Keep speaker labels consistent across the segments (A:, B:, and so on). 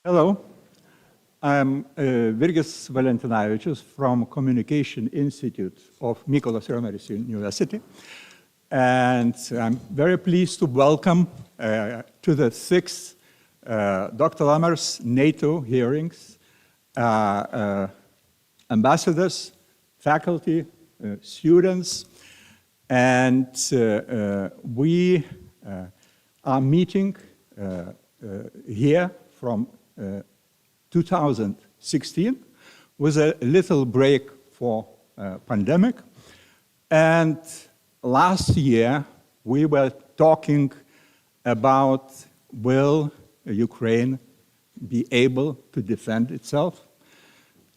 A: Hello, I'm Virgis Valentinavičius from Communication Institute of Mykolas Riomeris University. And I'm very pleased to welcome to the sixth Dr. Lammers NATO hearings ambassadors, faculty, students, and we are meeting here from 2016 with a little break for pandemic. And last year we were talking about will Ukraine be able to defend itself.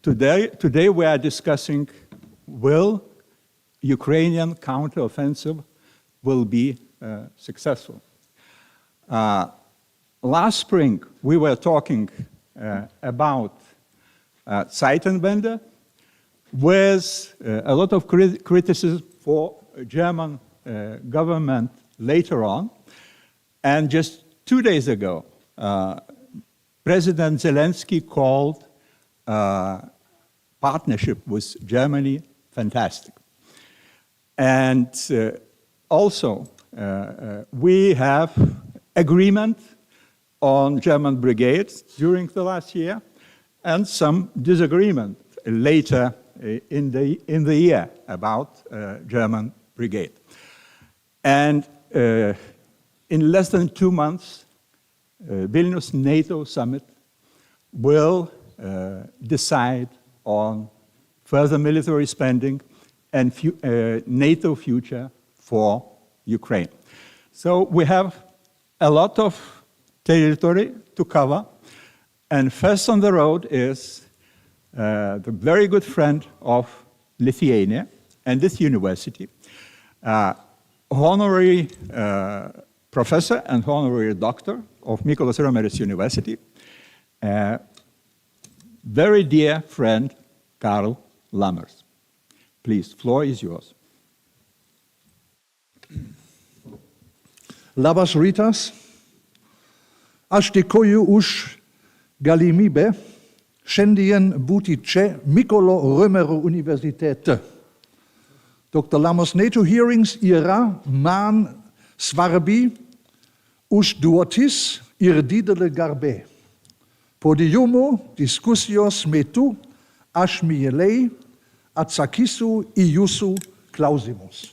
A: Today we are discussing will Ukrainian counteroffensive will be successful. Last spring, we were talking about Zeitenwende with a lot of criticism for German government later on. And just 2 days ago, President Zelensky called partnership with Germany fantastic. And also, we have agreement on German brigades during the last year, and some disagreement later in the year about German brigade. And in less than 2 months, Vilnius NATO summit will decide on further military spending and NATO future for Ukraine. So we have a lot of territory to cover, and first on the road is the very good friend of Lithuania and this university, honorary professor and honorary doctor of Mykolas Riomeris University, very dear friend Karl Lammers. Please, floor is yours.
B: Labas rytas. Aš dėkoju už galimybę šiandien būti čia Mykolo Riomerio universitete. Dr. Lammers NATO hearings yra man svarbi užduotis ir didelė garbė. Podiumo diskusijos metu aš mielai atsakysiu į jūsų klausimus.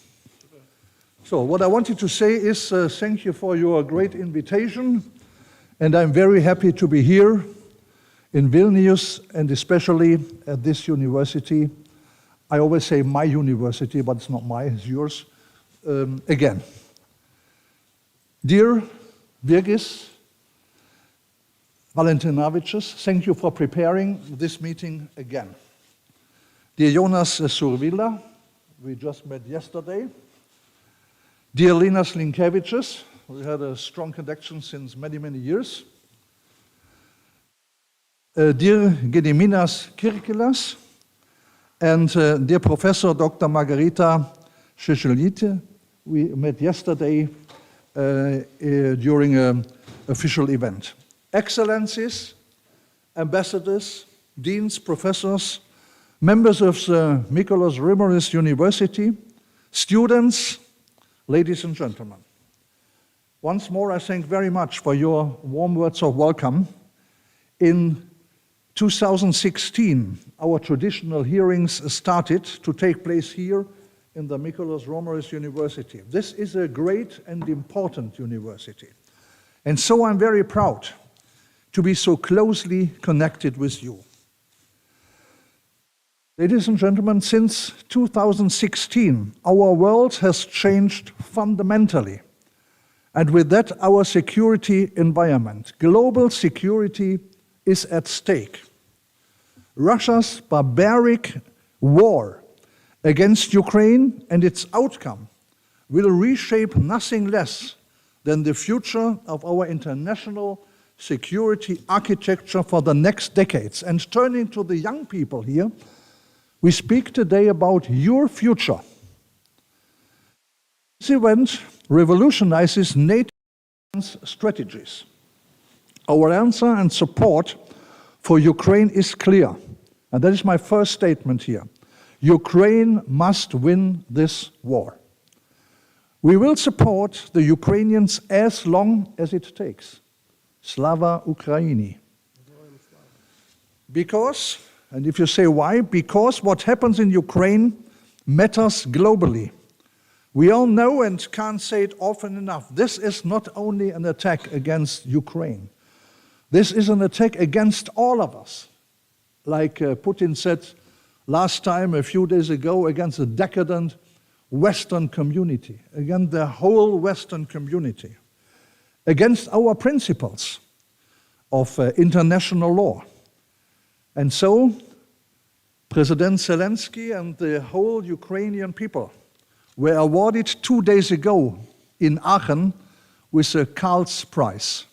B: So what I wanted to say is thank you for your great invitation. And I'm very happy to be here in Vilnius, and especially at this university. I always say my university, but it's not mine, it's yours, again. Dear Virgis Valentinavičius, thank you for preparing this meeting again. Dear Jonas Survila, we just met yesterday. Dear Linas Linkevičius, we had a strong connection since many, many years. Dear Gediminas Kirkilas, and dear Professor Dr. Margarita Šešelgytė, we met yesterday during an official event. Excellencies, ambassadors, deans, professors, members of the Mykolas Riomeris University, students, ladies and gentlemen. Once more, I thank very much for your warm words of welcome. In 2016, our traditional hearings started to take place here in the Mykolas Riomeris University. This is a great and important university. And so I'm very proud to be so closely connected with you. Ladies and gentlemen, since 2016, our world has changed fundamentally. And with that, our security environment. Global security is at stake. Russia's barbaric war against Ukraine and its outcome will reshape nothing less than the future of our international security architecture for the next decades. And turning to the young people here, we speak today about your future. This event revolutionizes NATO's strategies. Our answer and support for Ukraine is clear, and that is my first statement here. Ukraine must win this war. We will support the Ukrainians as long as it takes. Slava Ukraini. Because, and if you say why, because what happens in Ukraine matters globally. We all know and can't say it often enough. This is not only an attack against Ukraine. This is an attack against all of us. Like Putin said last time, a few days ago, against the decadent Western community, against the whole Western community, against our principles of international law. And so, President Zelensky and the whole Ukrainian people were awarded 2 days ago in Aachen with a Karl's Prize.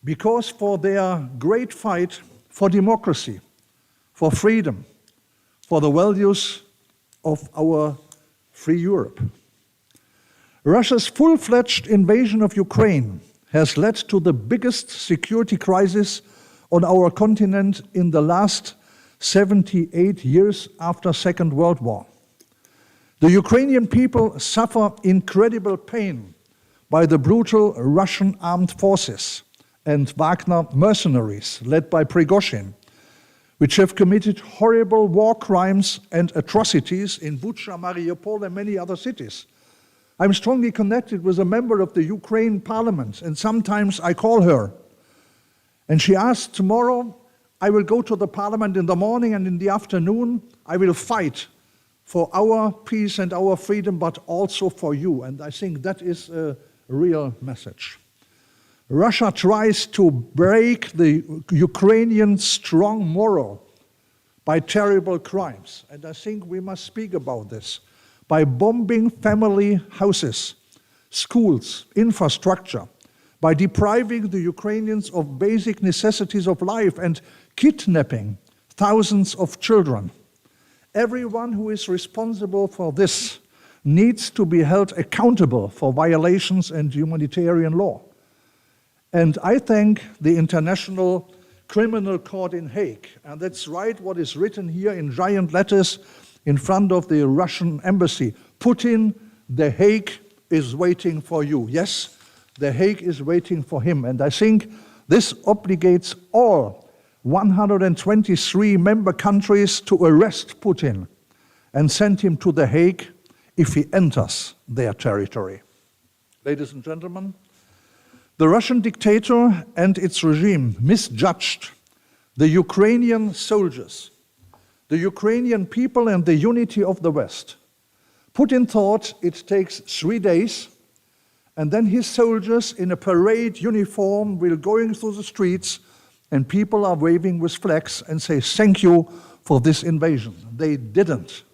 B: Because for their great fight for democracy, for freedom, for the values of our free Europe. Russia's full-fledged invasion of Ukraine has led to the biggest security crisis on our continent in the last 78 years after Second World War. The Ukrainian people suffer incredible pain by the brutal Russian armed forces and Wagner mercenaries led by Prigozhin, which have committed horrible war crimes and atrocities in Bucha, Mariupol, and many other cities. I'm strongly connected with a member of the Ukraine parliament, and sometimes I call her. And she asked, tomorrow I will go to the parliament in the morning, and in the afternoon I will fight for our peace and our freedom, but also for you. And I think that is a real message. Russia tries to break the Ukrainian strong moral by terrible crimes. And I think we must speak about this. By bombing family houses, schools, infrastructure, by depriving the Ukrainians of basic necessities of life and kidnapping thousands of children. Everyone who is responsible for this needs to be held accountable for violations and humanitarian law. And I thank the International Criminal Court in Hague, and that's right what is written here in giant letters in front of the Russian embassy. Putin, The Hague is waiting for you. Yes, The Hague is waiting for him. And I think this obligates all 123 member countries to arrest Putin and send him to The Hague if he enters their territory. Ladies and gentlemen, the Russian dictator and its regime misjudged the Ukrainian soldiers, the Ukrainian people, and the unity of the West. Putin thought it takes 3 days, and then his soldiers in a parade uniform will going through the streets, and people are waving with flags and say, thank you for this invasion. They didn't.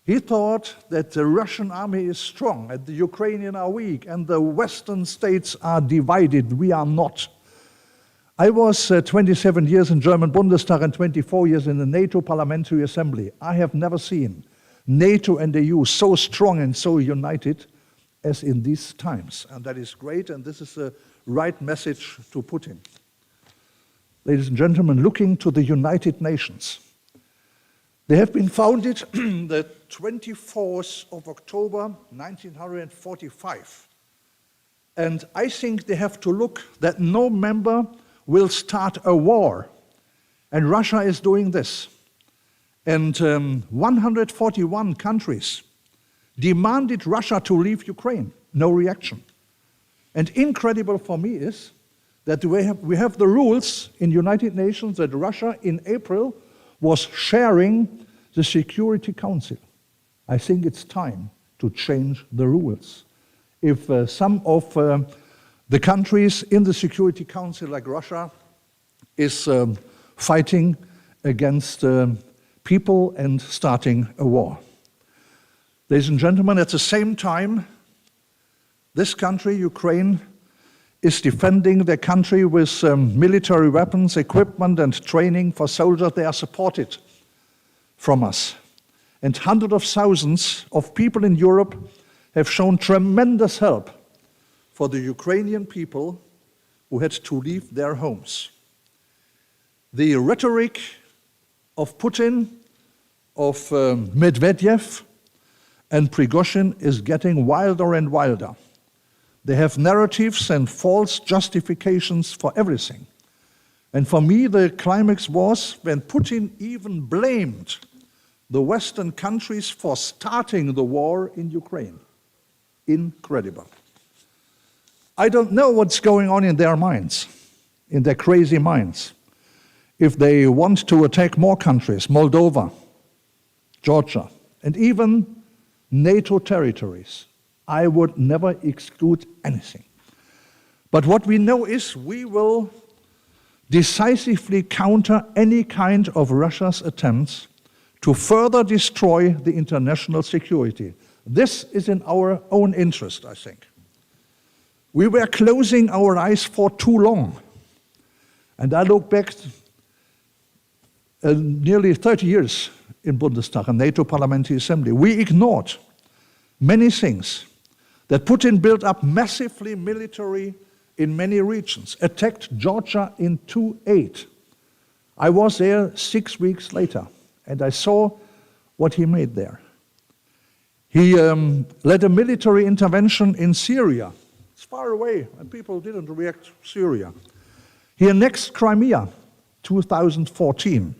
B: He thought that the Russian army is strong and the Ukrainians are weak and the Western states are divided. We are not. I was 27 years in German Bundestag and 24 years in the NATO Parliamentary Assembly. I have never seen NATO and the EU so strong and so united as in these times. And that is great, and this is the right message to Putin. Ladies and gentlemen, looking to the United Nations. They have been founded the 24th of October 1945. And I think they have to look that no member will start a war. And Russia is doing this. And 141 countries demanded Russia to leave Ukraine. No reaction. And incredible for me is that we have the rules in United Nations that Russia in April was sharing the Security Council. I think it's time to change the rules. If some of the countries in the Security Council, like Russia, is fighting against people and starting a war. Ladies and gentlemen, at the same time, this country, Ukraine, is defending their country with military weapons, equipment, and training for soldiers. They are supported from us. And hundreds of thousands of people in Europe have shown tremendous help for the Ukrainian people who had to leave their homes. The rhetoric of Putin, of Medvedev, and Prigozhin is getting wilder and wilder. They have narratives and false justifications for everything. And for me, the climax was when Putin even blamed the Western countries for starting the war in Ukraine. Incredible. I don't know what's going on in their minds, in their crazy minds. If they want to attack more countries, Moldova, Georgia, and even NATO territories, I would never exclude anything. But what we know is we will decisively counter any kind of Russia's attempts to further destroy the international security. This is in our own interest, I think. We were closing our eyes for too long. And I look back nearly 30 years in Bundestag and NATO Parliamentary Assembly. We ignored many things that Putin built up massively military in many regions, attacked Georgia in 2008. I was there 6 weeks later, and I saw what he made there. He led a military intervention in Syria. It's far away, and people didn't react to Syria. He annexed Crimea, 2014,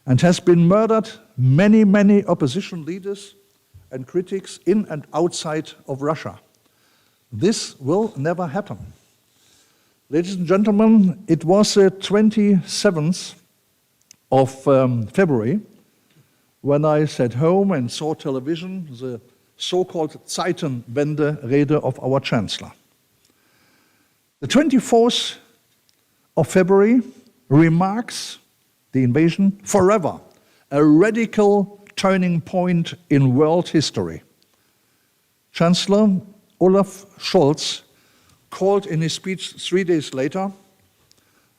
B: and has been murdered many, many opposition leaders and critics in and outside of Russia. This will never happen. Ladies and gentlemen, it was the 27th of February when I sat home and saw television, the so-called Zeitenwende Rede of our Chancellor. The 24th of February remarks the invasion forever, a radical turning point in world history. Chancellor Olaf Scholz called in his speech 3 days later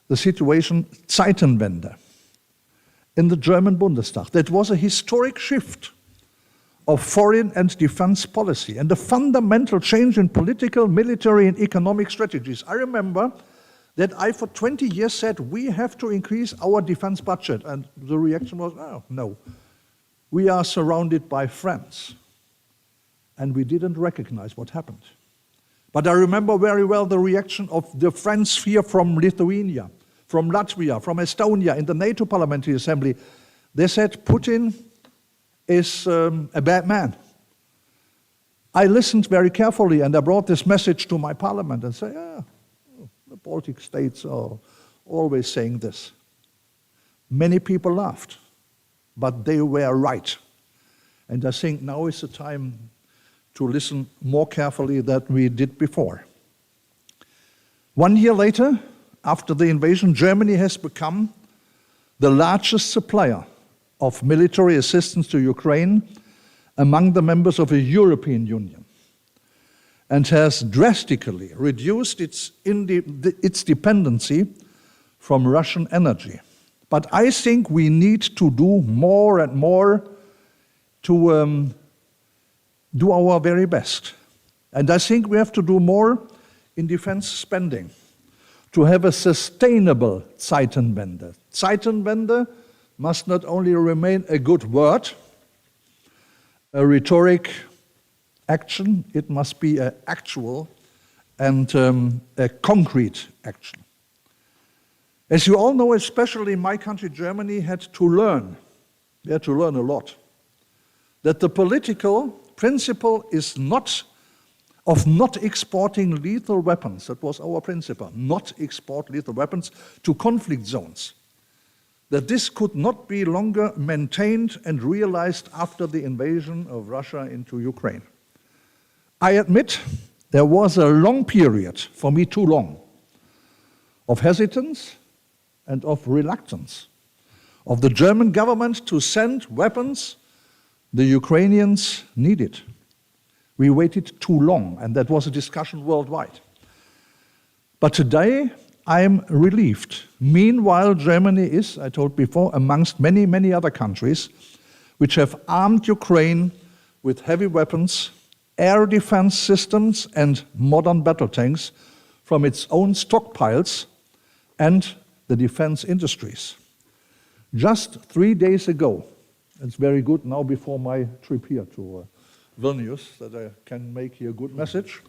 B: the situation Zeitenwende in the German Bundestag. That was a historic shift of foreign and defense policy and a fundamental change in political, military, and economic strategies. I remember that I, for 20 years, said we have to increase our defense budget, and the reaction was, oh, no. We are surrounded by friends, and we didn't recognize what happened. But I remember very well the reaction of the friends here from Lithuania, from Latvia, from Estonia in the NATO Parliamentary Assembly. They said Putin is a bad man. I listened very carefully, and I brought this message to my parliament and said, the Baltic states are always saying this. Many people laughed, but they were right. And I think now is the time to listen more carefully than we did before. 1 year later, after the invasion, Germany has become the largest supplier of military assistance to Ukraine among the members of the European Union, and has drastically reduced its dependency from Russian energy. But I think we need to do more and more to do our very best. And I think we have to do more in defense spending to have a sustainable Zeitenwende. Zeitenwende must not only remain a good word, a rhetoric action, it must be an actual and a concrete action. As you all know, especially my country, Germany, had to learn a lot, that the political principle is not exporting lethal weapons. That was our principle, not export lethal weapons to conflict zones. That this could not be longer maintained and realized after the invasion of Russia into Ukraine. I admit there was a long period, for me too long, of hesitance and of reluctance of the German government to send weapons the Ukrainians needed. We waited too long, and that was a discussion worldwide. But today, I am relieved. Meanwhile, Germany is, I told before, amongst many, many other countries which have armed Ukraine with heavy weapons, air defense systems, and modern battle tanks from its own stockpiles and the defense industries. Just 3 days ago, it's very good now before my trip here to Vilnius that I can make here a good message.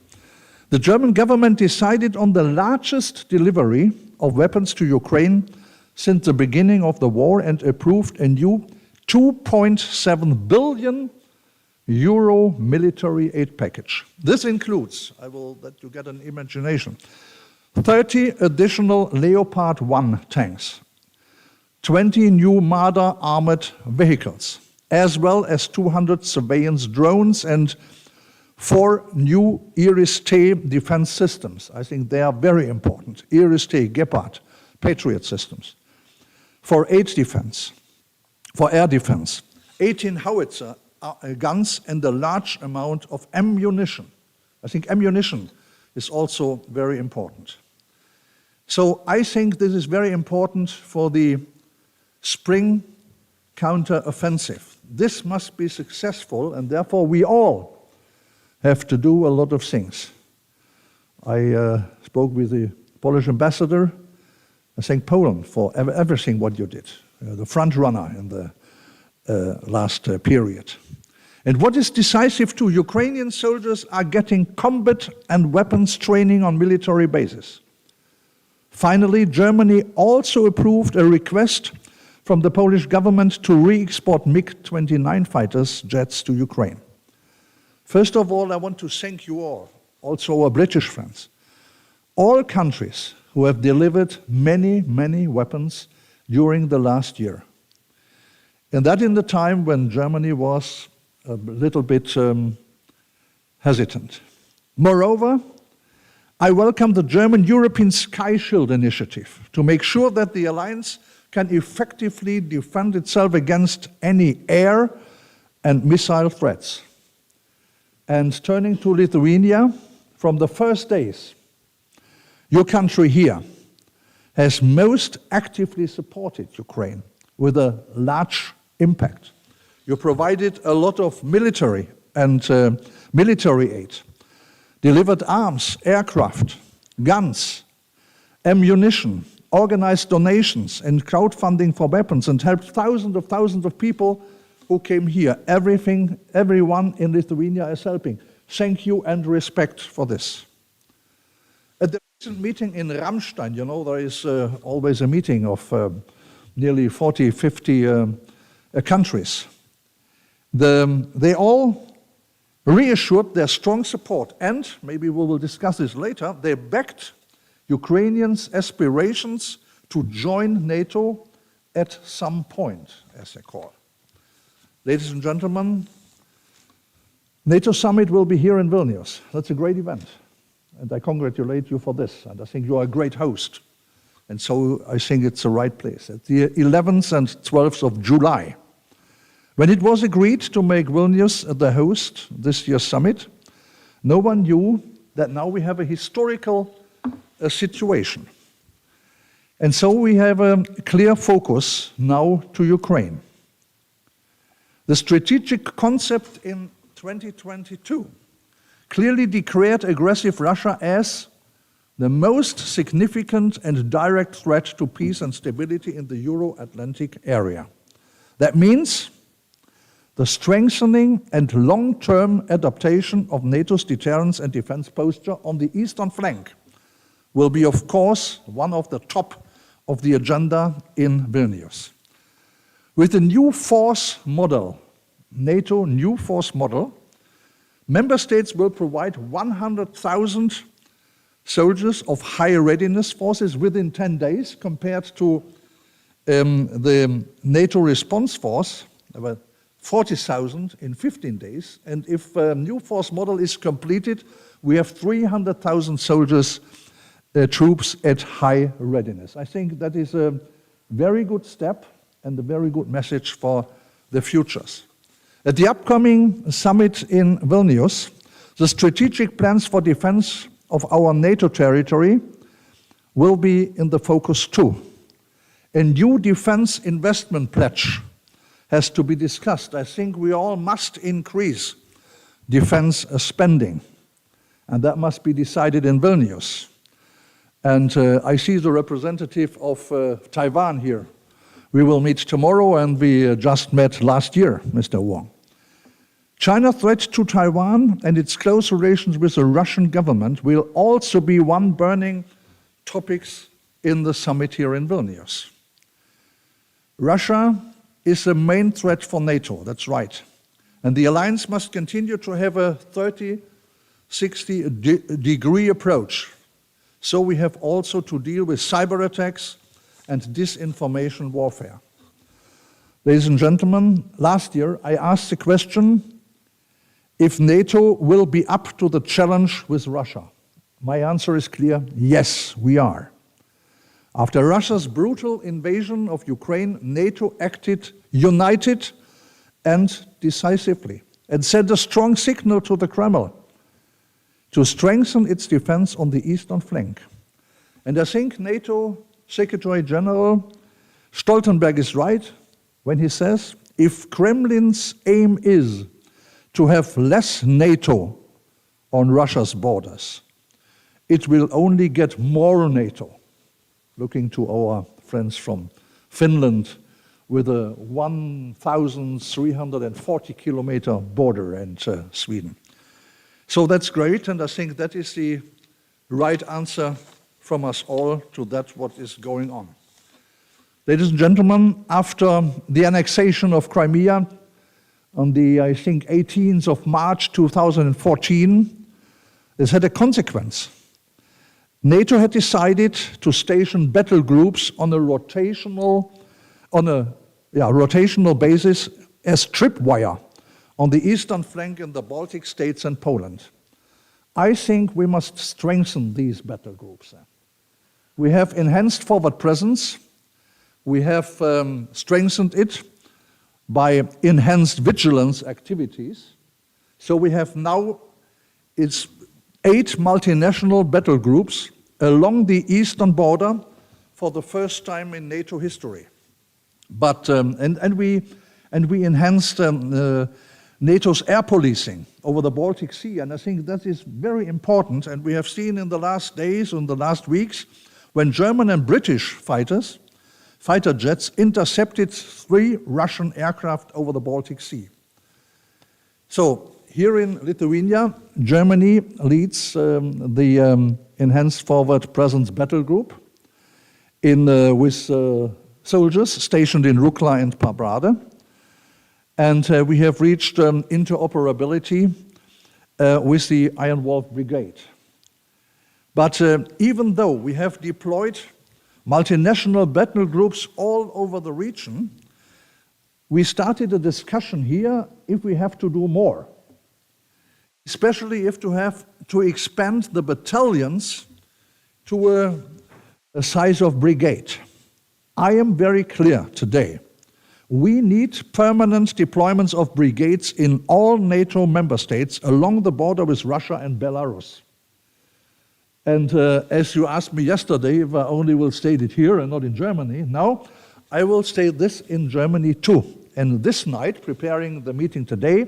B: The German government decided on the largest delivery of weapons to Ukraine since the beginning of the war and approved a new 2.7 billion euro military aid package. This includes, I will let you get an imagination, 30 additional Leopard 1 tanks, 20 new Marder armored vehicles, as well as 200 surveillance drones and 4 new Iris-T defense systems. I think they are very important. Iris-T, Gepard, Patriot systems. For air defense, 18 howitzer guns and a large amount of ammunition. I think ammunition is also very important. So I think this is very important for the spring counter-offensive. This must be successful, and therefore we all have to do a lot of things. I spoke with the Polish ambassador. I thank Poland for everything what you did, the front runner in the last period. And what is decisive too, Ukrainian soldiers are getting combat and weapons training on military bases. Finally, Germany also approved a request from the Polish government to re-export MiG-29 fighters jets to Ukraine. First of all, I want to thank you all, also our British friends, all countries who have delivered many, many weapons during the last year. And that in the time when Germany was a little bit hesitant. Moreover, I welcome the German European Sky Shield initiative to make sure that the alliance can effectively defend itself against any air and missile threats. And turning to Lithuania, from the first days, your country here has most actively supported Ukraine with a large impact. You provided a lot of military and military aid, delivered arms, aircraft, guns, ammunition, organized donations and crowdfunding for weapons, and helped thousands of people who came here. Everyone in Lithuania is helping. Thank you and respect for this. At the recent meeting in Ramstein, you know, there is always a meeting of nearly 40, 50 countries. They all reassured their strong support, and maybe we will discuss this later, they backed Ukrainians' aspirations to join NATO at some point, as they call. Ladies and gentlemen, NATO summit will be here in Vilnius. That's a great event, and I congratulate you for this, and I think you are a great host. And so I think it's the right place. At the 11th and 12th of July, when it was agreed to make Vilnius the host this year's summit, no one knew that now we have a historical situation. And so we have a clear focus now to Ukraine. The strategic concept in 2022 clearly declared aggressive Russia as the most significant and direct threat to peace and stability in the Euro-Atlantic area. That means the strengthening and long-term adaptation of NATO's deterrence and defense posture on the eastern flank will be, of course, one of the top of the agenda in Vilnius. With the new force model, NATO new force model, member states will provide 100,000 soldiers of high readiness forces within 10 days compared to the NATO response force, about 40,000 in 15 days. And if a new force model is completed, we have 300,000 soldiers, troops at high readiness. I think that is a very good step and a very good message for the futures. At the upcoming summit in Vilnius, the strategic plans for defense of our NATO territory will be in the focus too. A new defense investment pledge has to be discussed. I think we all must increase defense spending, and that must be decided in Vilnius. And I see the representative of Taiwan here. We will meet tomorrow, and we just met last year, Mr. Wang. China's threat to Taiwan and its close relations with the Russian government will also be one burning topics in the summit here in Vilnius. Russia is the main threat for NATO, that's right. And the alliance must continue to have a 30-60-degree approach. So we have also to deal with cyber attacks and disinformation warfare. Ladies and gentlemen, last year I asked the question if NATO will be up to the challenge with Russia. My answer is clear, yes, we are. After Russia's brutal invasion of Ukraine, NATO acted united and decisively and sent a strong signal to the Kremlin to strengthen its defense on the eastern flank. And I think NATO Secretary General Stoltenberg is right when he says, if Kremlin's aim is to have less NATO on Russia's borders, it will only get more NATO. Looking to our friends from Finland with a 1,340-kilometer border and Sweden. So that's great, and I think that is the right answer from us all to that what is going on. Ladies and gentlemen, after the annexation of Crimea on the, I think, 18th of March 2014, this had a consequence. NATO had decided to station battle groups on a rotational basis as tripwire on the eastern flank in the Baltic states and Poland. I think we must strengthen these battle groups. We have enhanced forward presence. We have strengthened it by enhanced vigilance activities. So we have now, it's 8 multinational battle groups along the eastern border for the first time in NATO history. But we enhanced NATO's air policing over the Baltic Sea, and I think that is very important. And we have seen in the last days, in the last weeks, when German and British fighter jets intercepted 3 Russian aircraft over the Baltic Sea. So here in Lithuania, Germany leads the Enhanced Forward Presence Battle Group with soldiers stationed in Rukla and Pabrade. And we have reached interoperability with the Iron Wolf Brigade. But even though we have deployed multinational battle groups all over the region, we started a discussion here if we have to do more, especially if to have to expand the battalions to a size of brigade. I am very clear today. We need permanent deployments of brigades in all NATO member states along the border with Russia and Belarus. And as you asked me yesterday, if I only will state it here and not in Germany, now I will state this in Germany too. And this night, preparing the meeting today,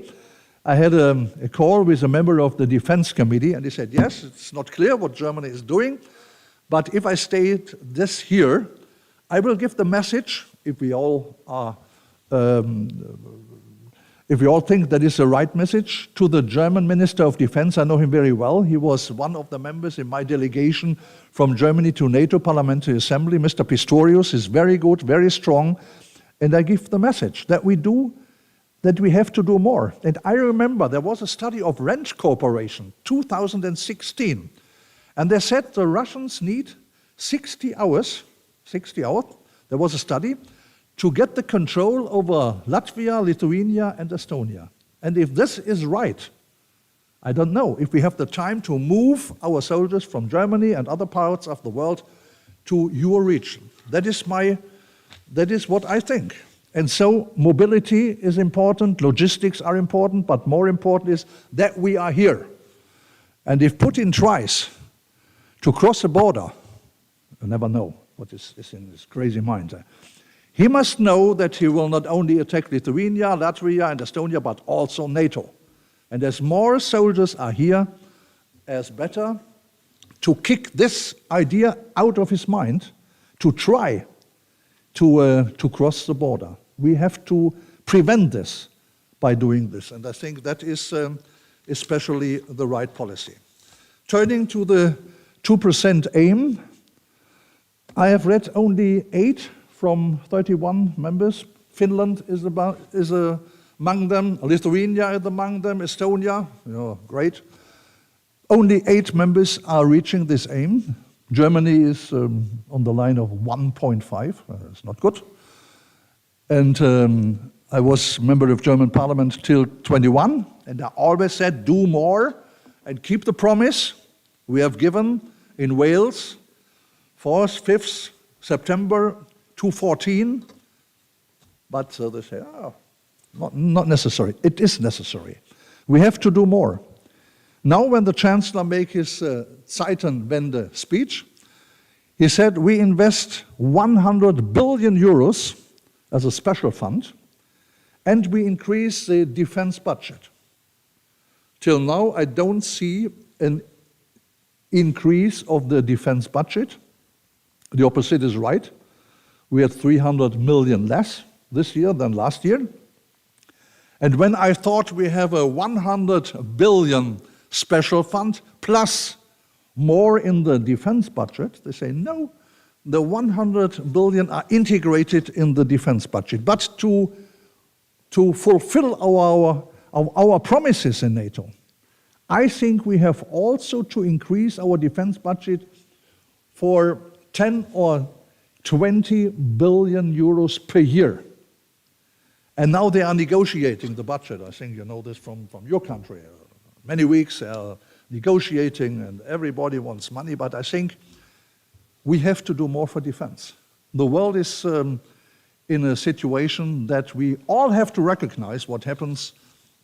B: I had a call with a member of the Defense Committee, and he said, yes, it's not clear what Germany is doing, but if I state this here, I will give the message, if we all think that is the right message, to the German Minister of Defense. I know him very well. He was one of the members in my delegation from Germany to NATO Parliamentary Assembly. Mr. Pistorius is very good, very strong, and I give the message that we have to do more. And I remember there was a study of Rent Corporation, 2016, and they said the Russians need 60 hours, there was a study, to get the control over Latvia, Lithuania, and Estonia. And if this is right, I don't know if we have the time to move our soldiers from Germany and other parts of the world to your region. That is what I think. And so mobility is important, logistics are important, but more important is that we are here. And if Putin tries to cross a border, you never know what is in his crazy mind. He must know that he will not only attack Lithuania, Latvia, and Estonia, but also NATO. And as more soldiers are here, as better to kick this idea out of his mind, to try to cross the border. We have to prevent this by doing this, and I think that is especially the right policy. Turning to the 2% aim, I have read only 8 from 31 members. Finland is among them, Lithuania is among them, Estonia, great. Only 8 members are reaching this aim. Germany is on the line of 1.5, it's not good. And I was member of German parliament till 21, and I always said, do more and keep the promise we have given in Wales, 4th, 5th September 2014. But they say, not necessary. It is necessary. We have to do more. Now when the Chancellor made his Zeitenwende speech, he said we invest 100 billion euros as a special fund, and we increase the defense budget. Till now, I don't see an increase of the defense budget. The opposite is right. We had 300 million less this year than last year. And when I thought we have a 100 billion special fund plus more in the defense budget, they say, no, the 100 billion are integrated in the defense budget. But to fulfill our promises in NATO, I think we have also to increase our defense budget for 10 or 20 billion euros per year. And now they are negotiating the budget. I think you know this from your country. Many weeks they are negotiating and everybody wants money, but I think we have to do more for defense. The world is in a situation that we all have to recognize what happens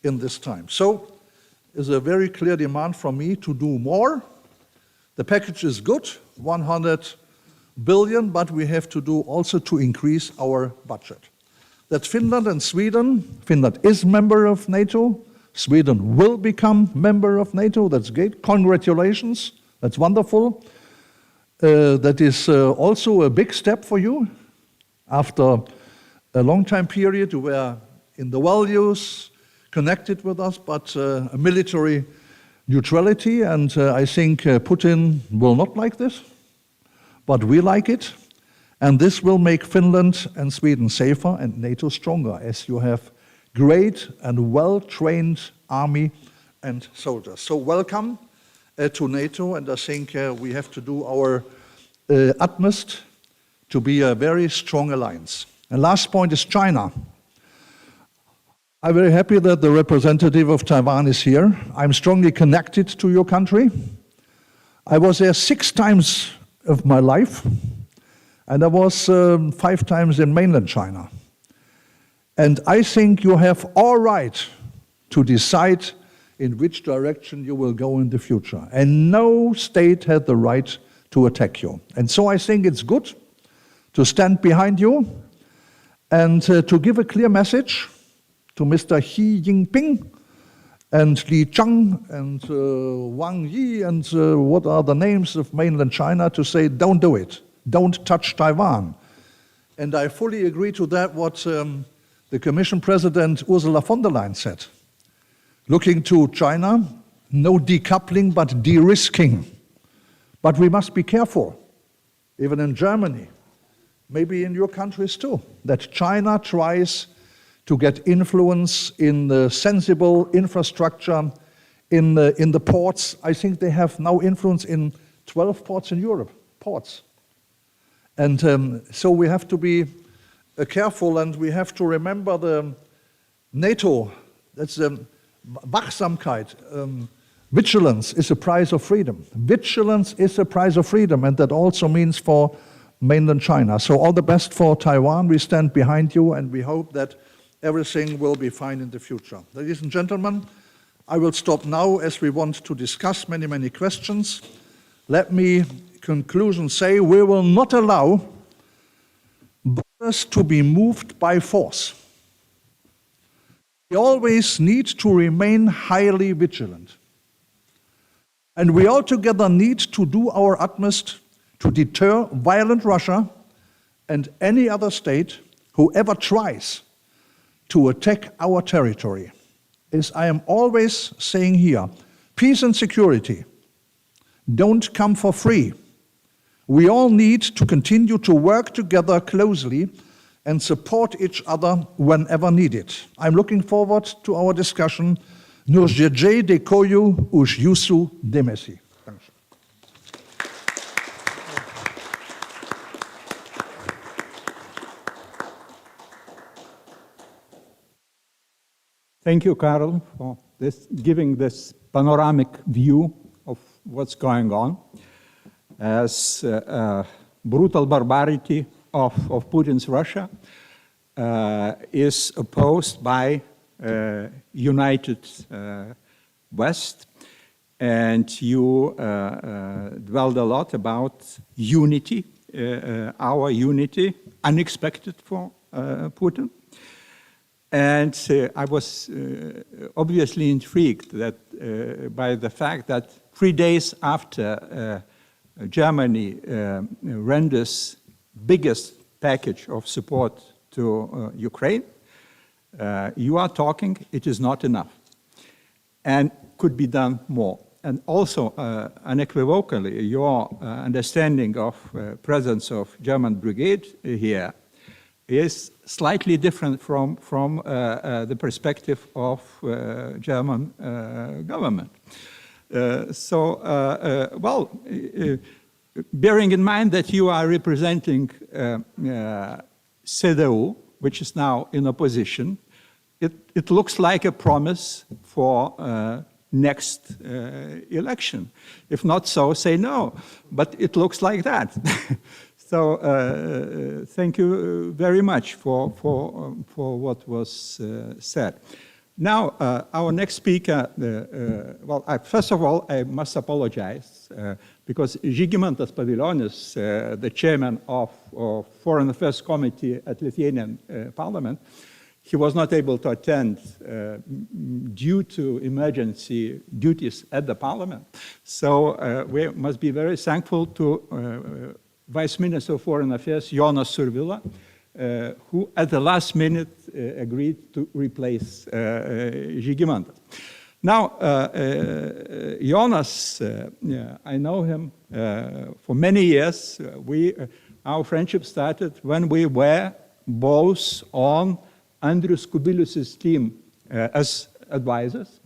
B: in this time. So there's a very clear demand from me to do more. The package is good, 100 billion, but we have to do also to increase our budget. That Finland and Sweden, Finland is member of NATO, Sweden will become member of NATO, that's great, congratulations, that's wonderful. That is also a big step for you. After a long time period, you were in the values, connected with us, but a military neutrality, and I think Putin will not like this, but we like it, and this will make Finland and Sweden safer and NATO stronger, as you have great and well-trained army and soldiers. So welcome to NATO, and I think we have to do our utmost to be a very strong alliance. And last point is China. I'm very happy that the representative of Taiwan is here. I'm strongly connected to your country. I was there 6 times of my life, and I was 5 times in mainland China. And I think you have all right to decide in which direction you will go in the future. And no state had the right to attack you. And so I think it's good to stand behind you and to give a clear message to Mr. Xi Jinping and Li Chang and Wang Yi and what are the names of mainland China to say, don't do it, don't touch Taiwan. And I fully agree to that what the Commission President Ursula von der Leyen said. Looking to China, no decoupling but de-risking. But we must be careful, even in Germany, maybe in your countries too, that China tries to get influence in the sensible infrastructure, in the ports. I think they have now influence in 12 ports in Europe, ports. And so we have to be careful, and we have to remember the NATO, that's the Wachsamkeit, vigilance is a price of freedom. Vigilance is a price of freedom, and that also means for mainland China. So all the best for Taiwan. We stand behind you, and we hope that everything will be fine in the future. Ladies and gentlemen, I will stop now as we want to discuss many, many questions. Let me, in conclusion, say we will not allow borders to be moved by force. We always need to remain highly vigilant. And we all together need to do our utmost to deter violent Russia and any other state who ever tries to attack our territory. As I am always saying here, peace and security don't come for free. We all need to continue to work together closely and support each other whenever needed. I'm looking forward to our discussion. Nurjeje de koyu ush yusu demesi.
A: Thank you, Karl, for giving this panoramic view of what's going on. As brutal barbarity of Putin's Russia is opposed by united West, and you dwelled a lot about unity, our unity, unexpected for Putin. And I was obviously intrigued that by the fact that 3 days after Germany renders biggest package of support to Ukraine, you are talking it is not enough and could be done more. And also unequivocally, your understanding of presence of German brigade here is slightly different from the perspective of German government. Bearing in mind that you are representing CDU, which is now in opposition, it looks like a promise for next election. If not so, say no. But it looks like that. So thank you very much for what was said. Now, our next speaker, first of all, I must apologize because Žygimantas Pavilionis, the chairman of Foreign Affairs Committee at Lithuanian Parliament, he was not able to attend due to emergency duties at the Parliament. So we must be very thankful to Vice Minister of Foreign Affairs, Jonas Survila, who at the last minute agreed to replace Žygimantas. Now, Jonas, I know him for many years. Our friendship started when we were both on Andrius Kubilius's team as advisors.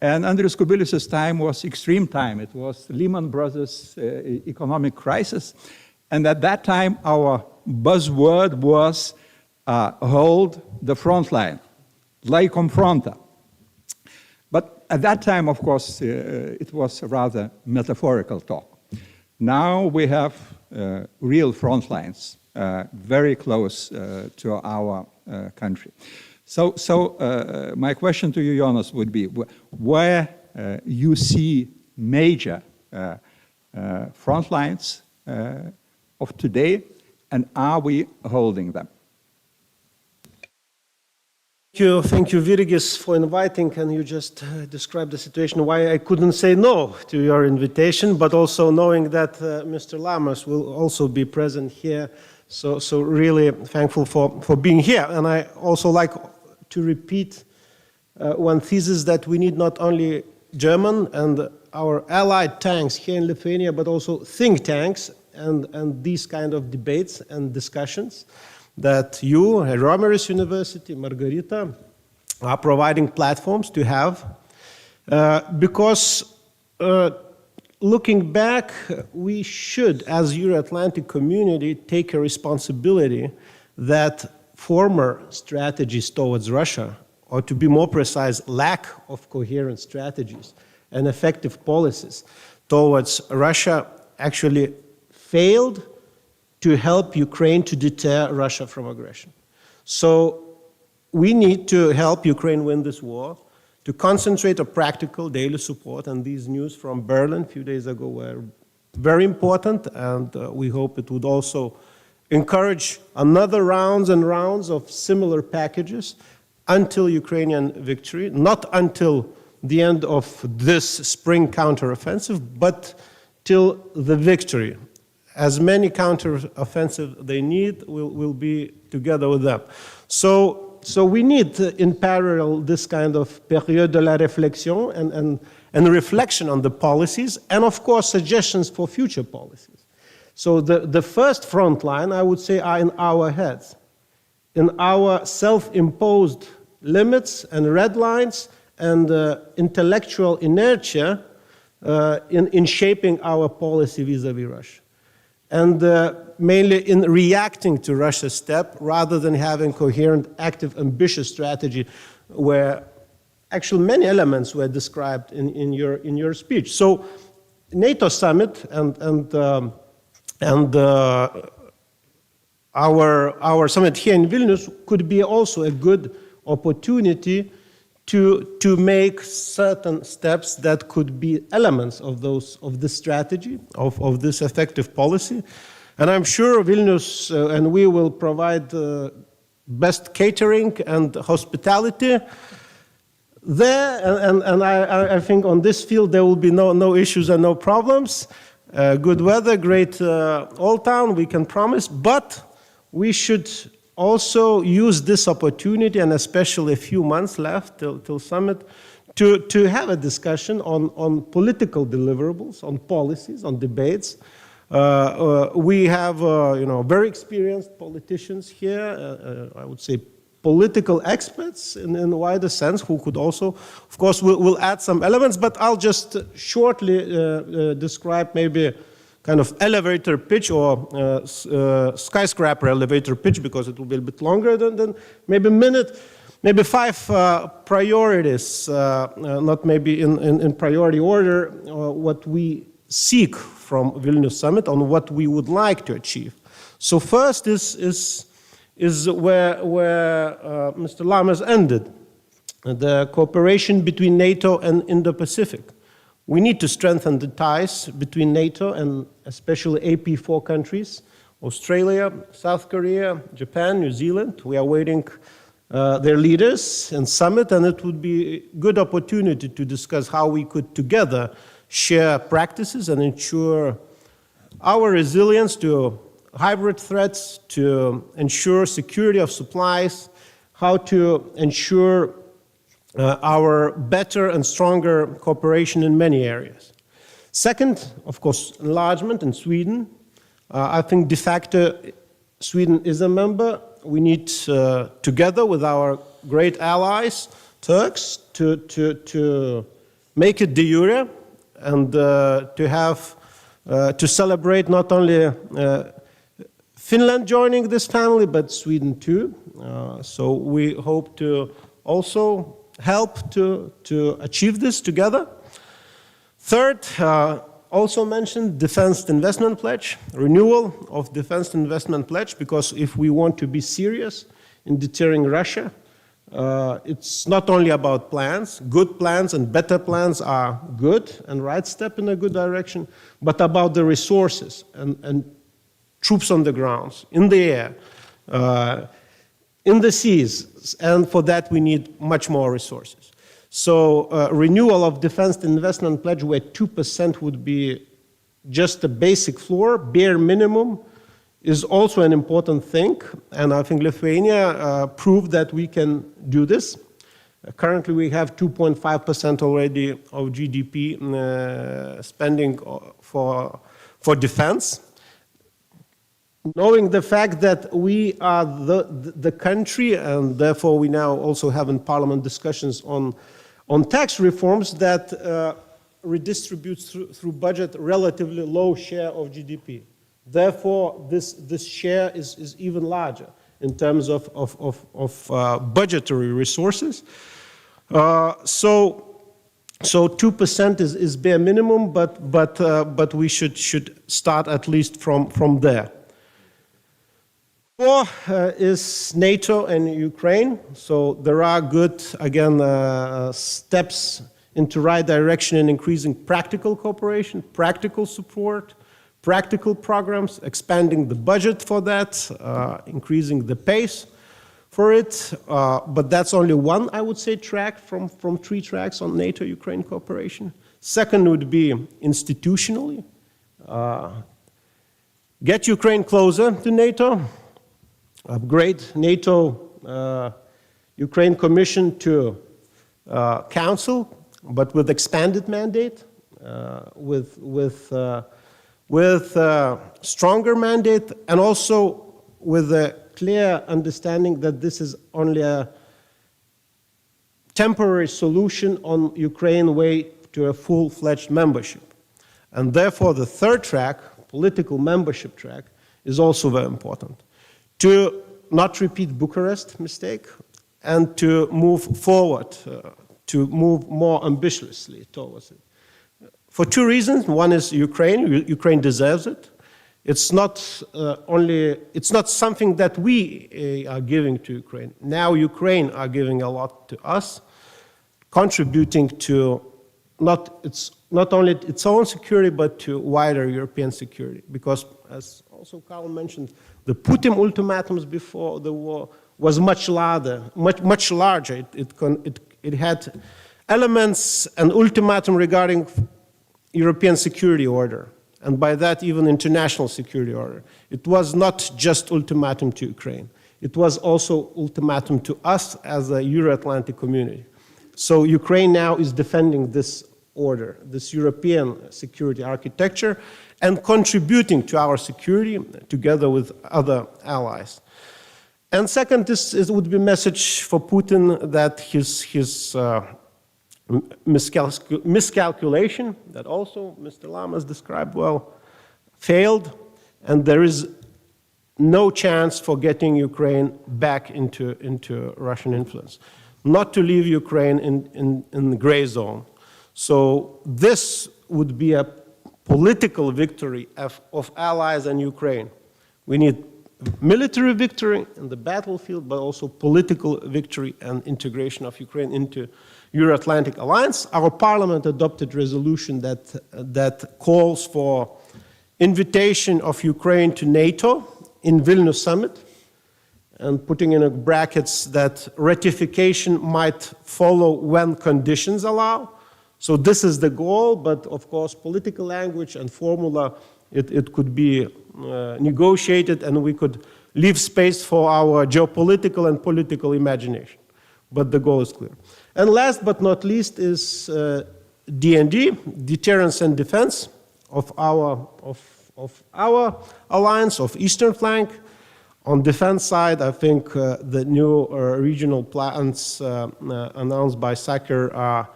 A: And Andrius Kubilius's time was extreme time. It was Lehman Brothers economic crisis. And at that time, our buzzword was hold the front line, laikom frontą. But at that time, of course, it was a rather metaphorical talk. Now we have real front lines very close to our country. So my question to you, Jonas, would be where you see major front lines of today, and are we holding them?
C: Thank you, Virgis, for inviting, and you just described the situation why I couldn't say no to your invitation, but also knowing that Mr. Lamas will also be present here. So really thankful for being here. And I also like to repeat one thesis that we need not only German and our allied tanks here in Lithuania, but also think tanks and these kind of debates and discussions that you at Romeris University, Margarita, are providing platforms to have. Because looking back, we should, as Euro-Atlantic community, take a responsibility that former strategies towards Russia, or to be more precise, lack of coherent strategies and effective policies towards Russia actually failed to help Ukraine to deter Russia from aggression. So we need to help Ukraine win this war, to concentrate on practical daily support, and these news from Berlin a few days ago were very important, and we hope it would also encourage another rounds and rounds of similar packages until Ukrainian victory, not until the end of this spring counteroffensive, but till the victory. As many counteroffensive they need, we'll be together with them. So we need, in parallel, this kind of période de la réflexion and reflection on the policies, and of course suggestions for future policies. So the first front line, I would say, are in our heads, in our self-imposed limits and red lines and intellectual inertia in shaping our policy vis-à-vis Russia. And mainly in reacting to Russia's step rather than having coherent, active, ambitious strategy where actually many elements were described in your speech. So NATO summit and our summit here in Vilnius could be also a good opportunity to make certain steps that could be elements of this strategy, of this effective policy. And I'm sure Vilnius and we will provide best catering and hospitality there, and I think on this field there will be no issues and no problems. Good weather, great Old Town, we can promise, but we should also use this opportunity, and especially a few months left till summit, to have a discussion on political deliverables, on policies, on debates. We have very experienced politicians here, I would say political experts in a wider sense, who could also, of course, will add some elements, but I'll just shortly describe maybe kind of elevator pitch or skyscraper elevator pitch, because it will be a bit longer than maybe a minute, maybe 5 priorities, not maybe in priority order, what we seek from Vilnius Summit, on what we would like to achieve. So first is where Mr. Lammers ended, the cooperation between NATO and Indo-Pacific. We need to strengthen the ties between NATO and especially AP4 countries, Australia, South Korea, Japan, New Zealand. We are waiting their leaders in summit, and it would be a good opportunity to discuss how we could together share practices and ensure our resilience to hybrid threats, to ensure security of supplies, how to ensure our better and stronger cooperation in many areas. Second, of course, enlargement in Sweden. I think de facto Sweden is a member. We need, together with our great allies, Turks, to make it de jure and to celebrate not only Finland joining this family, but Sweden too. So we hope to also help to achieve this together. Third, also mentioned Defense Investment Pledge, renewal of Defense Investment Pledge, because if we want to be serious in deterring Russia, it's not only about plans. Good plans and better plans are good and right step in a good direction, but about the resources and troops on the grounds, in the air, in the seas, and for that we need much more resources. So renewal of Defense Investment Pledge where 2% would be just a basic floor, bare minimum, is also an important thing, and I think Lithuania proved that we can do this. Currently we have 2.5% already of GDP spending for defense. Knowing the fact that we are the country, and therefore we now also have in Parliament discussions on tax reforms that redistributes through budget relatively low share of GDP. Therefore, this share is even larger in terms of budgetary resources. So 2% is bare minimum, but we should start at least from there. 4 is NATO and Ukraine. So there are good, again, steps into right direction in increasing practical cooperation, practical support, practical programs, expanding the budget for that, increasing the pace. for it, but that's only one, I would say, track from 3 tracks on NATO-Ukraine cooperation. Second would be institutionally. Get Ukraine closer to NATO, upgrade NATO Ukraine Commission to Council, but with expanded mandate, with stronger mandate, and also with a clear understanding that this is only a temporary solution on Ukraine's way to a full-fledged membership. And therefore, the third track, political membership track, is also very important. To not repeat Bucharest mistake and to move forward, to move more ambitiously towards it. For 2 reasons. One is Ukraine. Ukraine deserves it. It's not something that we are giving to Ukraine. Now Ukraine are giving a lot to us, contributing to not only its own security, but to wider European security. Because, as also Karl mentioned, the Putin ultimatums before the war was much larger. It had elements and ultimatum regarding European security order, and by that even international security order. It was not just ultimatum to Ukraine. It was also ultimatum to us as a Euro-Atlantic community. So Ukraine now is defending this order, this European security architecture, and contributing to our security together with other allies. And second, this would be a message for Putin that his miscalculation, that also Mr. Lamas described well, failed, and there is no chance for getting Ukraine back into Russian influence, not to leave Ukraine in the gray zone. So this would be a political victory of allies and Ukraine. We need military victory in the battlefield, but also political victory and integration of Ukraine into Euro-Atlantic alliance. Our parliament adopted resolution that calls for invitation of Ukraine to NATO in Vilnius summit, and putting in brackets that ratification might follow when conditions allow. So this is the goal, but of course political language and formula, it could be negotiated, and we could leave space for our geopolitical and political imagination. But the goal is clear. And last but not least is D&D, deterrence and defense of our alliance, of eastern flank. On defense side, I think the new regional plans announced by Sakir are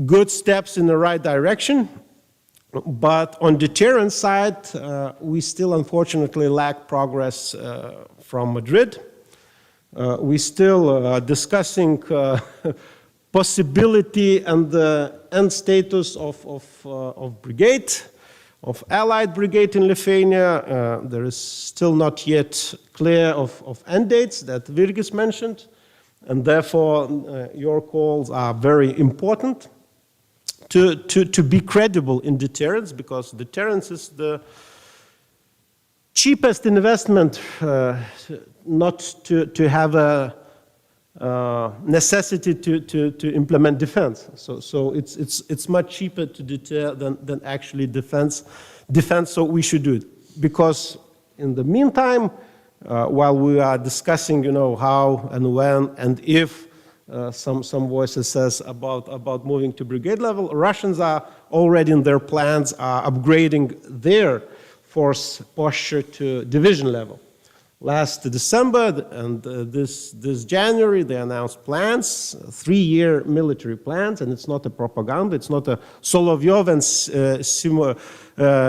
C: good steps in the right direction. But on deterrence side, we still unfortunately lack progress from Madrid. We still are discussing possibility and the end status of brigade, of allied brigade in Lithuania. There is still not yet clear of end dates that Virgis mentioned, and therefore your calls are very important to be credible in deterrence, because deterrence is the cheapest investment, not to have a necessity to implement defense. So it's much cheaper to deter than actually defense. So we should do it, because in the meantime, while we are discussing, how and when and if some voices says about moving to brigade level, Russians are already in their plans are upgrading their force posture to division level. Last December and this January, they announced plans, 3-year military plans, and it's not a propaganda. It's not a Solovyov and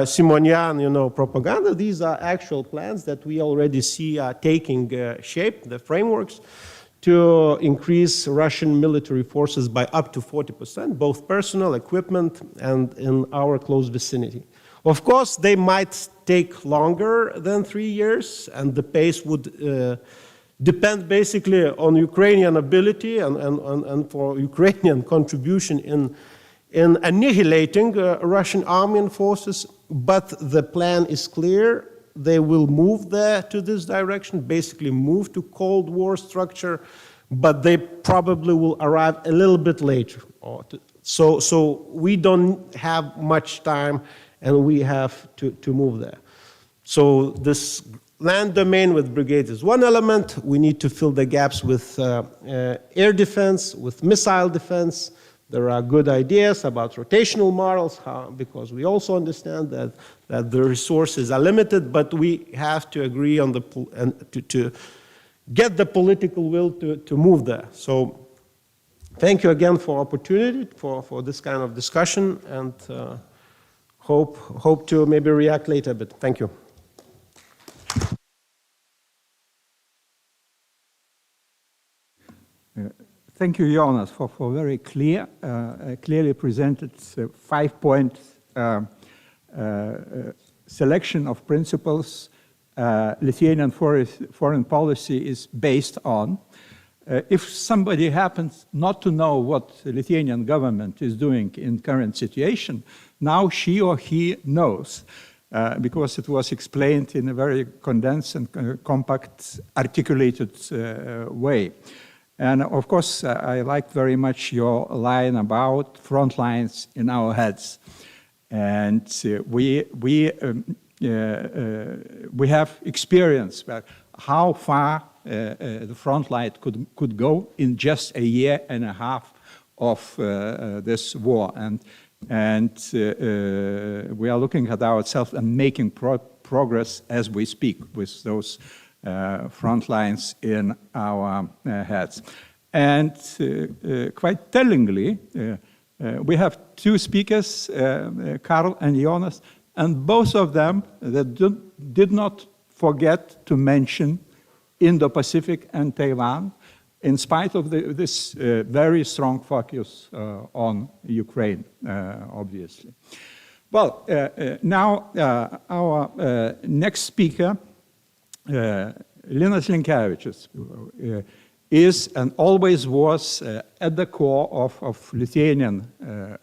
C: Simonian, propaganda. These are actual plans that we already see are taking shape, the frameworks, to increase Russian military forces by up to 40%, both personnel, equipment, and in our close vicinity. Of course, they might take longer than 3 years, and the pace would depend basically on Ukrainian ability and for Ukrainian contribution in annihilating Russian army and forces. But the plan is clear. they will move there to this direction, basically move to Cold War structure, but they probably will arrive a little bit later. So we don't have much time, and we have to move there. So this land domain with brigades is one element. We need to fill the gaps with air defense, with missile defense. There are good ideas about rotational models, because we also understand that the resources are limited, but we have to agree on to get the political will to move there. So thank you again for opportunity for this kind of discussion, and hope to maybe react later a bit. Thank you.
A: Thank you, Jonas, for very clearly presented 5-point selection of principles Lithuanian foreign policy is based on. If somebody happens not to know what the Lithuanian government is doing in current situation, now she or he knows, because it was explained in a very condensed and compact, articulated way. And of course, I like very much your line about front lines in our heads. And we have experience about how far the front line could go in just a year and a half of this war. And we are looking at ourselves and making progress as we speak with those front lines in our heads. And quite tellingly, we have two speakers, Karl and Jonas, and both of them that did not forget to mention Indo-Pacific and Taiwan, in spite of this very strong focus on Ukraine, obviously. Well, now our next speaker, Linas Linkevičius, is and always was at the core of Lithuanian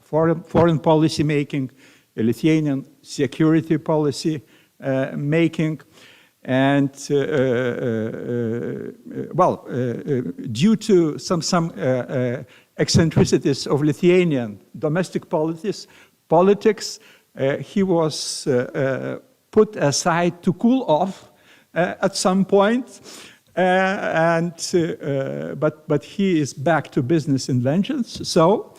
A: foreign policy making, Lithuanian security policy making, and due to some eccentricities of Lithuanian domestic politics, he was put aside to cool off at some point, but he is back to business in vengeance. So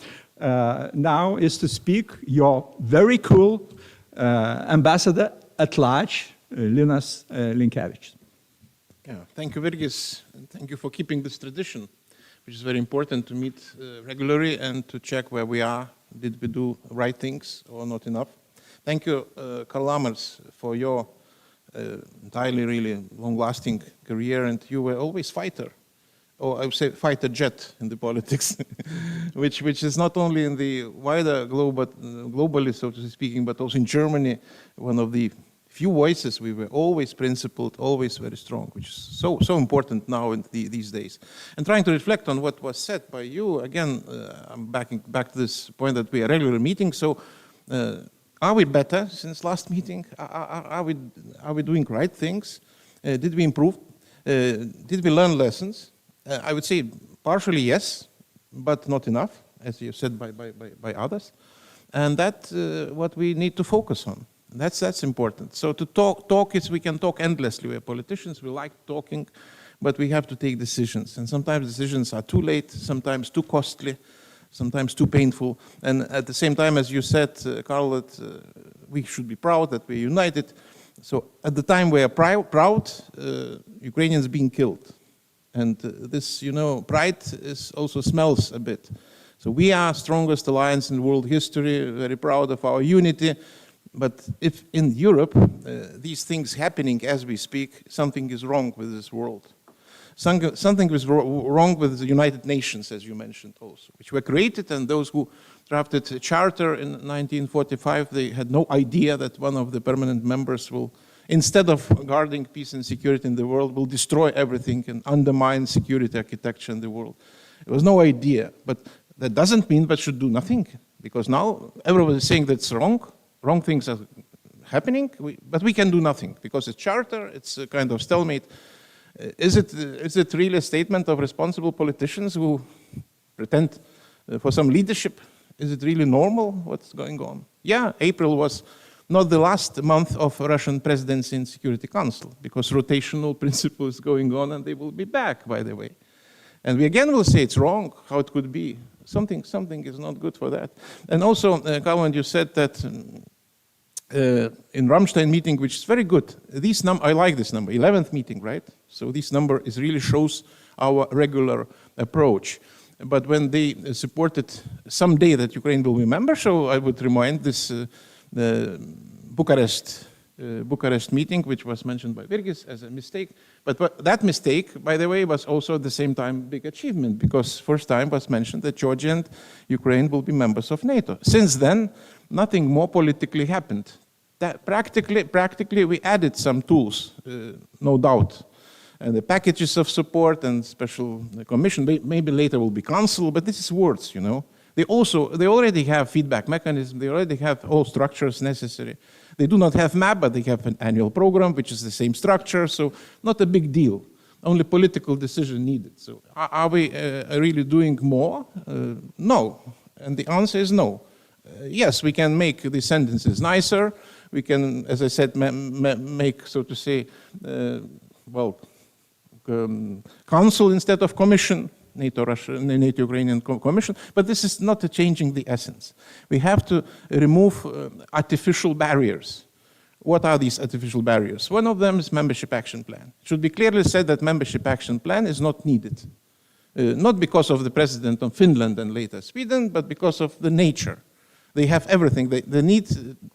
A: now is to speak your very cool ambassador at large, Linas Linkevičius.
D: Yeah, thank you, Virgis, and thank you for keeping this tradition, which is very important to meet regularly and to check where we are. Did we do right things or not enough? Thank you, Karl Lammers, for your entirely really long-lasting career, and you were always fighter, or I would say fighter jet in the politics, which is not only in the wider globe, but globally, so to speaking, but also in Germany, one of the few voices. We were always principled, always very strong, which is so important now in these days. And trying to reflect on what was said by you, again, I'm back to this point that we are regularly meeting. So are we better since last meeting? Are we doing right things? Did we improve? Did we learn lessons? I would say partially yes, but not enough, as you said by others. And that's what we need to focus on. That's important. So to talk is, we can talk endlessly. We're politicians, we like talking, but we have to take decisions. And sometimes decisions are too late, sometimes too costly, sometimes too painful. And at the same time, as you said, Karl, that we should be proud that we're united. So at the time we are proud, Ukrainians being killed. And this, pride also smells a bit. So we are strongest alliance in world history, very proud of our unity. But if in Europe, these things happening as we speak, something is wrong with this world. Something is wrong with the United Nations, as you mentioned also, which were created, and those who drafted a charter in 1945, they had no idea that one of the permanent members will, instead of guarding peace and security in the world, will destroy everything and undermine security architecture in the world. It was no idea, but that doesn't mean that should do nothing, because now everyone is saying that's wrong. Wrong things are happening, but we can do nothing because it's charter, it's a kind of stalemate. Is it really a statement of responsible politicians who pretend for some leadership? Is it really normal what's going on? Yeah, April was not the last month of Russian presidency in Security Council because rotational principle is going on and they will be back, by the way. And we again will say it's wrong, how it could be. Something is not good for that. And also, Carl, you said that in Ramstein meeting, which is very good, I like this number, 11th meeting, right? So this number really shows our regular approach. But when they supported someday that Ukraine will be member, so I would remind this the Bucharest meeting, which was mentioned by Virgis as a mistake. But that mistake, by the way, was also at the same time big achievement because first time was mentioned that Georgia and Ukraine will be members of NATO. Since then, nothing more politically happened. That practically we added some tools, no doubt. And the packages of support and special commission, maybe later will be council, but this is words, you know. They already have feedback mechanism, they already have all structures necessary. They do not have MAP, but they have an annual program, which is the same structure, so not a big deal. Only political decision needed. So are we really doing more? No, and the answer is no. Yes, we can make the sentences nicer, we can, as I said, make, so to say, council instead of commission, NATO-Ukrainian Commission, but this is not changing the essence. We have to remove artificial barriers. What are these artificial barriers? One of them is membership action plan. It should be clearly said that membership action plan is not needed. Not because of the president of Finland and later Sweden, but because of the nature. They have everything. They need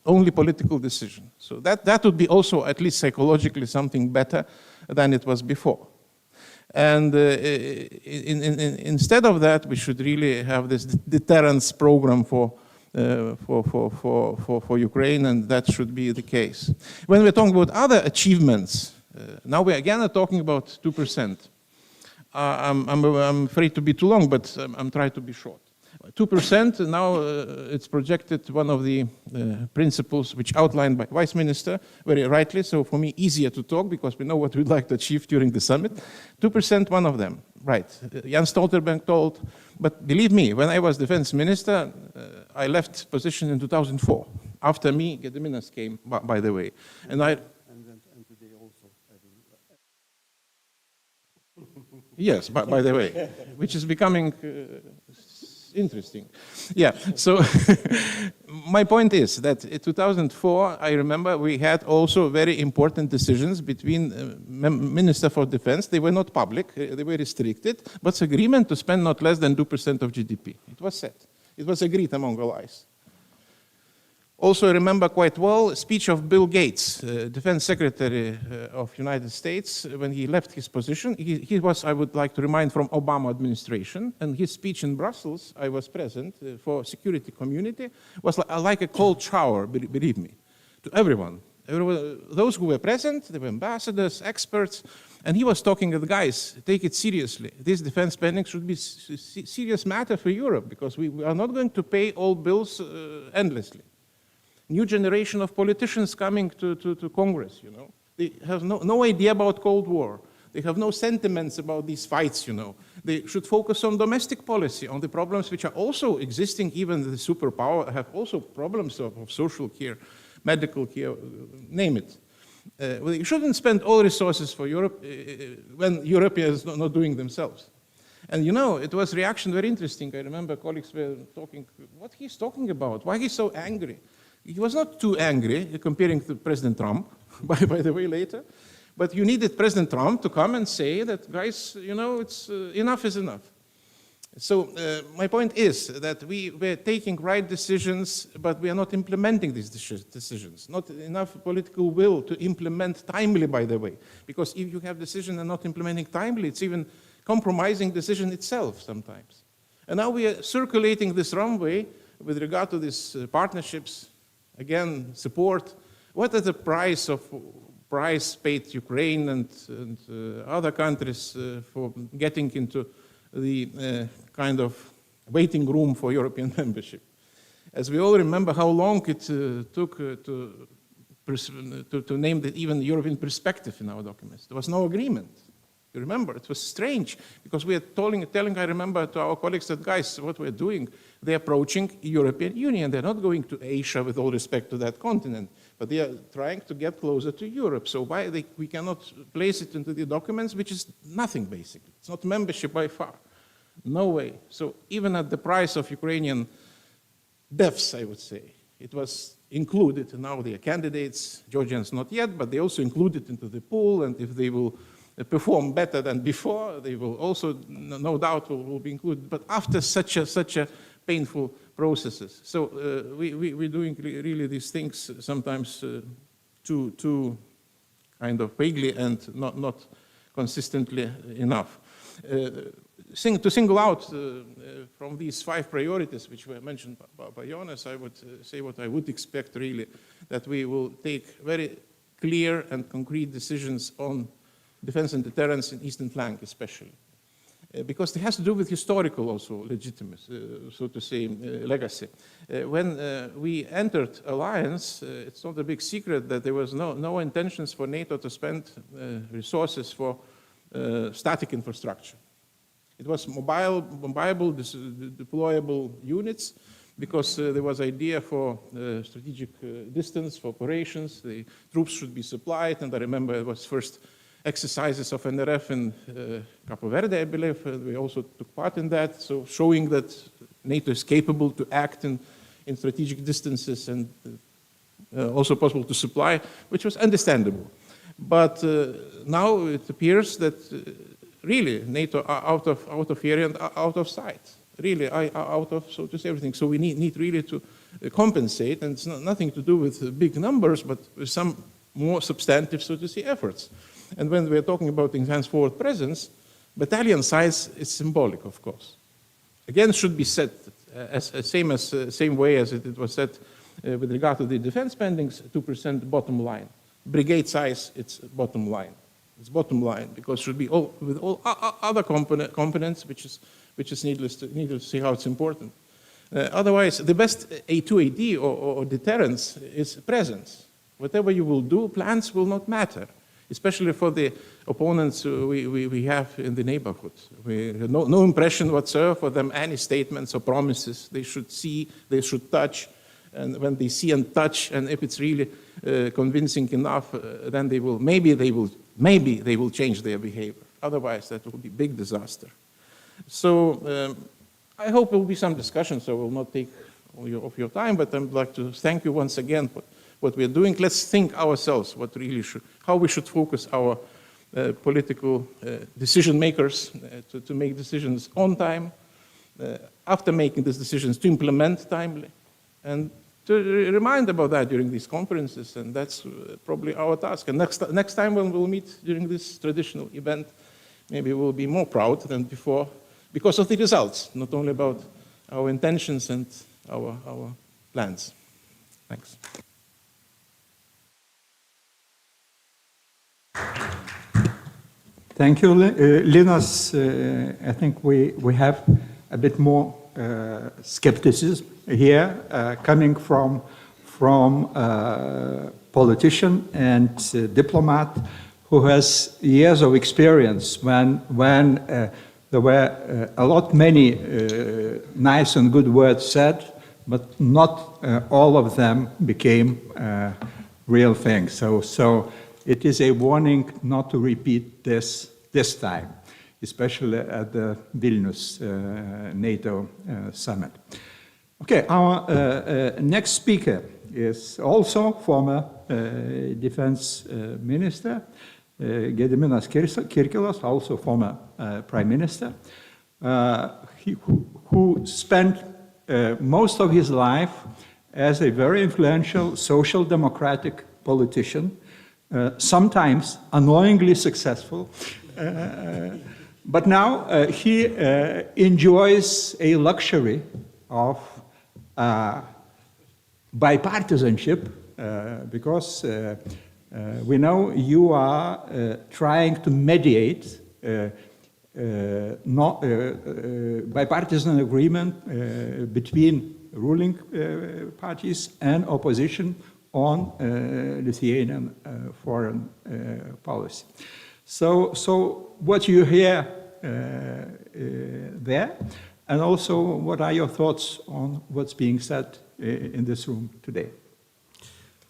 D: only political decision. So that would be also, at least psychologically, something better than it was before. And instead of that, we should really have this deterrence program for Ukraine, and that should be the case. When we're talking about other achievements, now we again are talking about 2%. I'm afraid to be too long, but I'm trying to be short. 2%, now it's projected one of the principles which outlined by Vice Minister, very rightly, so for me easier to talk because we know what we'd like to achieve during the summit. 2%, one of them, right. Jens Stoltenberg told, but believe me, when I was defense minister, I left position in 2004. After me, Gediminas came, by the way. And today also. Yes, by the way, which is becoming interesting. Yeah, so my point is that in 2004, I remember we had also very important decisions between Minister for Defense. They were not public, they were restricted, but agreement to spend not less than 2% of GDP. It was set. It was agreed among allies. Also, I remember quite well a speech of Bill Gates, Defense Secretary of United States, when he left his position. He was, I would like to remind, from Obama administration, and his speech in Brussels, I was present, for security community, was like a cold shower, believe me, to everyone. Those who were present, they were ambassadors, experts, and he was talking to the guys, take it seriously. This defense spending should be a serious matter for Europe, because we are not going to pay all bills endlessly. New generation of politicians coming to Congress, you know. They have no idea about Cold War. They have no sentiments about these fights, you know. They should focus on domestic policy, on the problems which are also existing. Even the superpower have also problems of social care, medical care, name it. Well, you shouldn't spend all resources for Europe when Europeans are not doing themselves. And you know, it was reaction very interesting. I remember colleagues were talking, what he's talking about, why he's so angry. He was not too angry, comparing to President Trump, by the way, later. But you needed President Trump to come and say that, guys, you know, it's enough is enough. So my point is that we were taking right decisions, but we are not implementing these decisions. Not enough political will to implement timely, by the way. Because if you have decision and not implementing timely, it's even compromising decision itself sometimes. And now we are circulating this runway with regard to these partnerships. Again, support. What is the price paid to Ukraine and other countries for getting into the kind of waiting room for European membership? As we all remember how long it took to to name even the European perspective in our documents. There was no agreement. You remember, it was strange, because we are telling, I remember, to our colleagues that, guys, what we're doing, they're approaching European Union. They're not going to Asia, with all respect to that continent, but they are trying to get closer to Europe. So why we cannot place it into the documents, which is nothing, basically. It's not membership by far. No way. So even at the price of Ukrainian deaths, I would say, it was included. Now they are candidates, Georgians not yet, but they also included into the pool, and if they will perform better than before, they will also, no doubt, will be included. But after such a painful processes. So we're doing really these things sometimes too kind of vaguely and not consistently enough. To single out from these 5 priorities, which were mentioned by Jonas, I would say what I would expect really, that we will take very clear and concrete decisions on defense and deterrence in eastern flank especially. Because it has to do with historical also legitimacy, so to say, legacy. When we entered alliance, it's not a big secret that there was no intentions for NATO to spend resources for static infrastructure. It was mobilable, deployable units, because there was idea for strategic distance, for operations. The troops should be supplied, and I remember it was first exercises of NRF in Capo Verde, I believe. We also took part in that, so showing that NATO is capable to act in strategic distances and also possible to supply, which was understandable. But now it appears that really NATO are out of here and out of sight. Really out of, so to say, everything. So we need really to compensate, and it's nothing to do with big numbers, but with some more substantive, so to say, efforts. And when we're talking about enhanced forward presence, battalion size is symbolic, of course. Again, should be set same way as it was set with regard to the defense spendings, 2% bottom line. Brigade size, it's bottom line. It's bottom line, because it should be with all other components, which is needless to see how it's important. Otherwise, the best A2AD or deterrence is presence. Whatever you will do, plans will not matter, especially for the opponents we have in the neighborhood. We have no impression whatsoever for them, any statements or promises. They should see, they should touch, and when they see and touch, and if it's really convincing enough, then maybe they will change their behavior. Otherwise, that will be a big disaster. So I hope there will be some discussion, so I will not take all of your time, but I'd like to thank you once again for what we're doing. Let's think ourselves how we should focus our political decision makers to make decisions on time, after making these decisions to implement timely, and to remind about that during these conferences, and that's probably our task. And next time when we'll meet during this traditional event, maybe we'll be more proud than before because of the results, not only about our intentions and our plans. Thanks.
A: Thank you, Linas. I think we have a bit more skepticism here, coming from a politician and diplomat who has years of experience when there were many nice and good words said, but not all of them became real things. So it is a warning not to repeat this time, especially at the Vilnius NATO summit. Okay, our next speaker is also former defense minister, Gediminas Kirkilas, also former prime minister, who spent most of his life as a very influential social democratic politician, sometimes annoyingly successful, but now he enjoys a luxury of bipartisanship, because we know you are trying to mediate bipartisan agreement between ruling parties and opposition on Lithuanian foreign policy. So what you hear there, and also what are your thoughts on what's being said in this room today?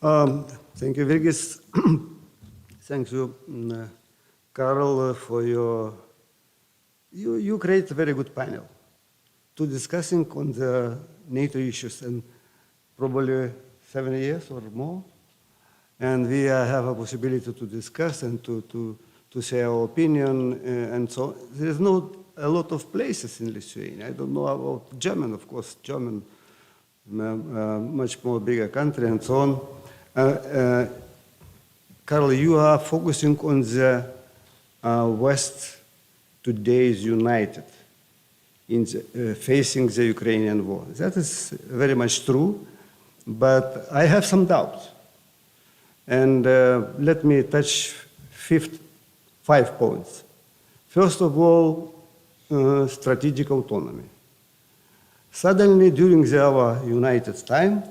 E: Thank you, Virgis. Thank you, Carl, for your... You create a very good panel to discussing on the NATO issues in probably 7 years or more. And we have a possibility to discuss and to say our opinion and so on. There is not a lot of places in Lithuania. I don't know about German, of course, German, much more bigger country and so on. Carl, you are focusing on the West today is united in facing the Ukrainian war. That is very much true, but I have some doubts. And let me touch 5 points. First of all, strategic autonomy. Suddenly, during our United time,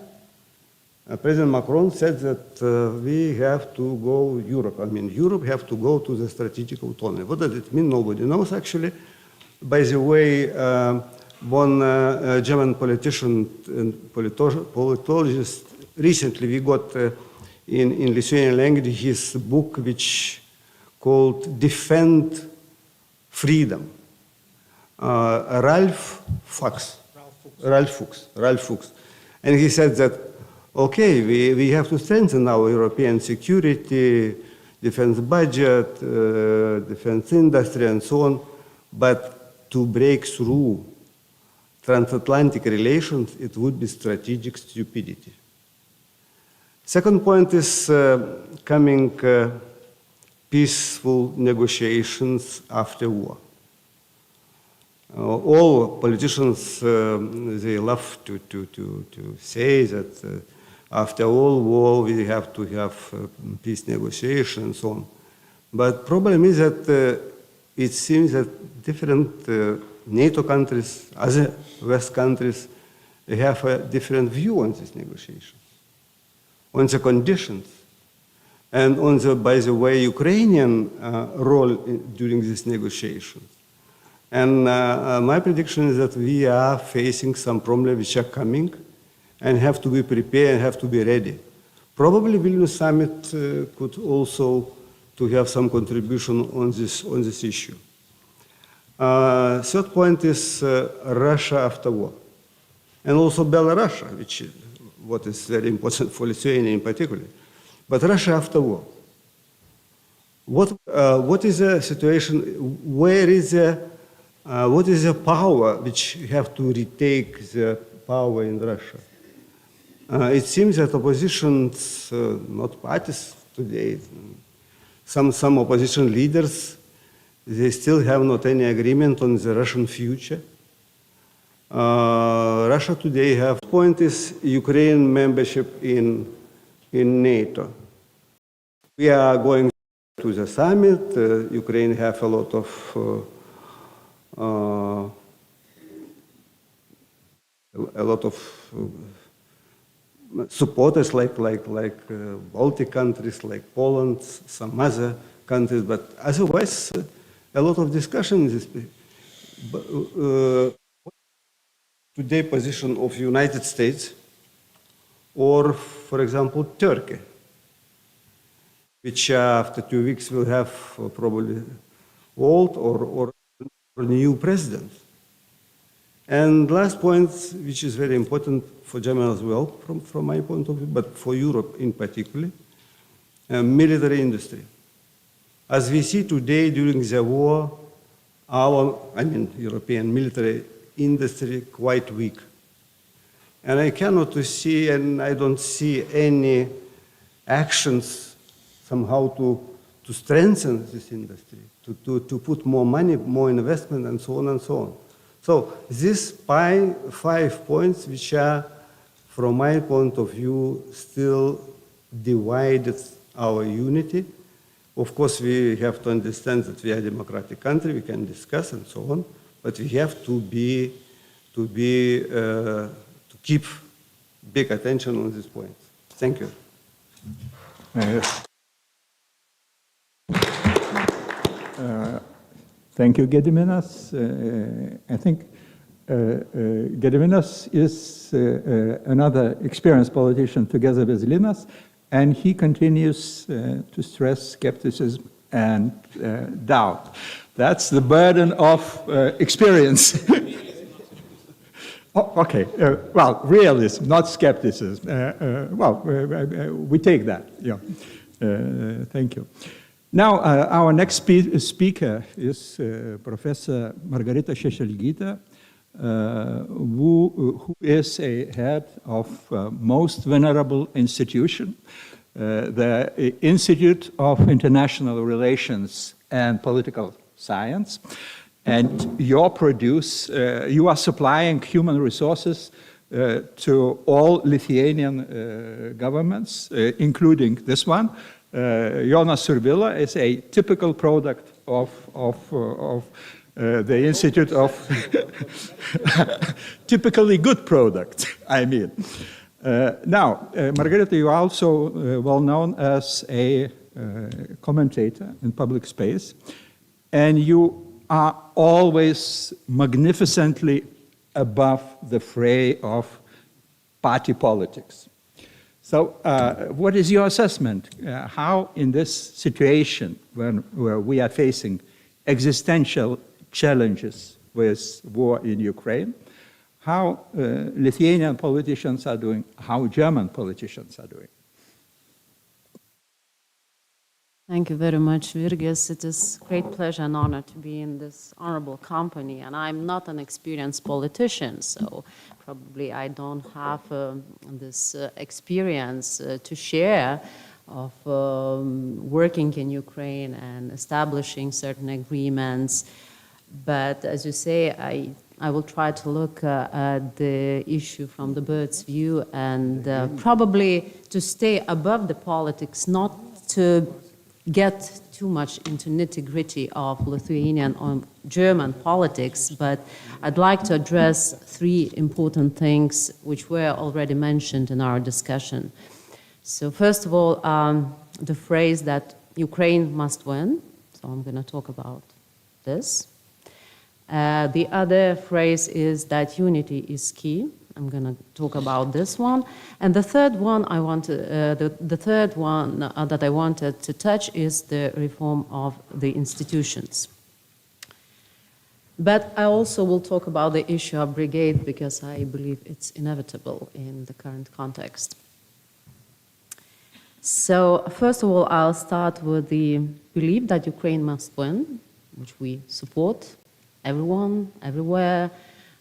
E: President Macron said that we have to go Europe. I mean, Europe have to go to the strategic autonomy. What does it mean? Nobody knows, actually. By the way, one German politician and politologist, recently we got in Lithuanian language his book, which called Defend Freedom. Ralph Fuchs. And he said that, okay, we have to strengthen our European security, defense budget, defense industry, and so on, but to break through transatlantic relations, it would be strategic stupidity. Second point is coming peaceful negotiations after war. All politicians, they love to say that after all war we have to have peace negotiations and so on. But problem is that it seems that different NATO countries, other West countries, they have a different view on this negotiation, on the conditions, and on the, by the way, Ukrainian role during this negotiation. And my prediction is that we are facing some problems which are coming and have to be prepared and have to be ready. Probably Vilnius Summit could also to have some contribution on this issue. Third point is Russia after war, and also Belarus, which is what is very important for Lithuania in particular. But Russia after war. What is the situation? Where is the what is the power which you have to retake the power in Russia? It seems that oppositions, not parties today, some opposition leaders, they still have not any agreement on the Russian future. Russia today have point is Ukraine membership in NATO. We are going to the summit. Ukraine have a lot of supporters like Baltic countries, like Poland, some other countries, but otherwise a lot of discussion is today position of United States or, for example, Turkey, which after 2 weeks will have probably old or new president. And last point, which is very important for Germany as well, from my point of view, but for Europe in particular, military industry. As we see today during the war, European military industry quite weak. And I cannot see, and I don't see any actions somehow to strengthen this industry, to put more money, more investment, and so on and so on. So these 5 points, which are, from my point of view, still divided our unity. Of course, we have to understand that we are a democratic country, we can discuss and so on, but we have to keep big attention on this point. Thank you.
A: Thank you, Gediminas. I think Gediminas is another experienced politician together with Linas, and he continues to stress skepticism and doubt. That's the burden of experience. Oh, okay, well, realism, not skepticism. We take that, yeah. Thank you. Now, our next speaker is Professor Margarita Šešelgytė, who is a head of most venerable institution, the Institute of International Relations and Political Science. And you are supplying human resources to all Lithuanian governments, including this one. Jonas Survila is a typical product of the Institute of typically good product, I mean. Now, Margarita, you are also well known as a commentator in public space, and you are always magnificently above the fray of party politics. So what is your assessment? How in this situation where we are facing existential challenges with war in Ukraine, how Lithuanian politicians are doing, how German politicians are doing?
F: Thank you very much, Virgis. It is a great pleasure and honor to be in this honorable company. And I'm not an experienced politician, so probably I don't have this experience to share of working in Ukraine and establishing certain agreements. But as you say, I will try to look at the issue from the bird's view and probably to stay above the politics, not to get too much into nitty-gritty of Lithuanian or German politics, but I'd like to address three important things which were already mentioned in our discussion. So first of all, the phrase that Ukraine must win, so I'm going to talk about this. The other phrase is that unity is key. I'm going to talk about this one. And the third one I wanted, that I wanted to touch is the reform of the institutions. But I also will talk about the issue of brigade because I believe it's inevitable in the current context. So first of all, I'll start with the belief that Ukraine must win, which we support, everyone, everywhere.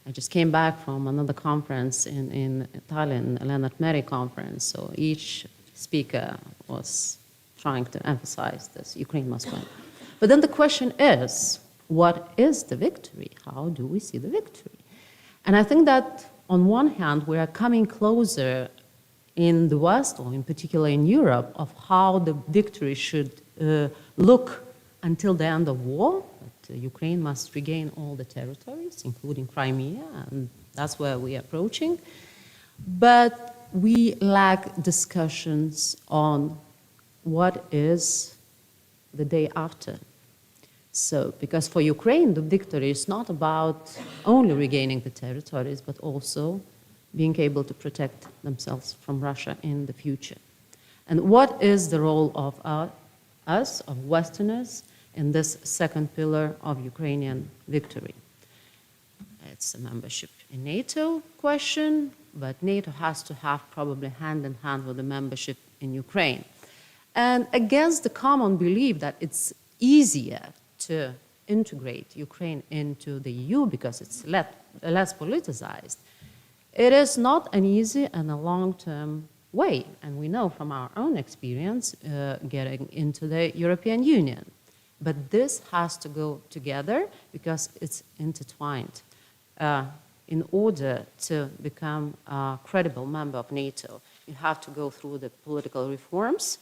F: I just came back from another conference in Tallinn, a Lennart Meri conference, so each speaker was trying to emphasize this, Ukraine must win. But then the question is, what is the victory? How do we see the victory? And I think that on one hand, we are coming closer in the West, or in particular in Europe, of how the victory should look until the end of war. Ukraine must regain all the territories, including Crimea, and that's where we are approaching. But we lack discussions on what is the day after. So, because for Ukraine, the victory is not about only regaining the territories, but also being able to protect themselves from Russia in the future. And what is the role of us, of Westerners, in this second pillar of Ukrainian victory? It's a membership in NATO question, but NATO has to have probably hand in hand with the membership in Ukraine. And against the common belief that it's easier to integrate Ukraine into the EU because it's less politicized, it is not an easy and a long-term way. And we know from our own experience getting into the European Union. But this has to go together because it's intertwined. In order to become a credible member of NATO, you have to go through the political reforms,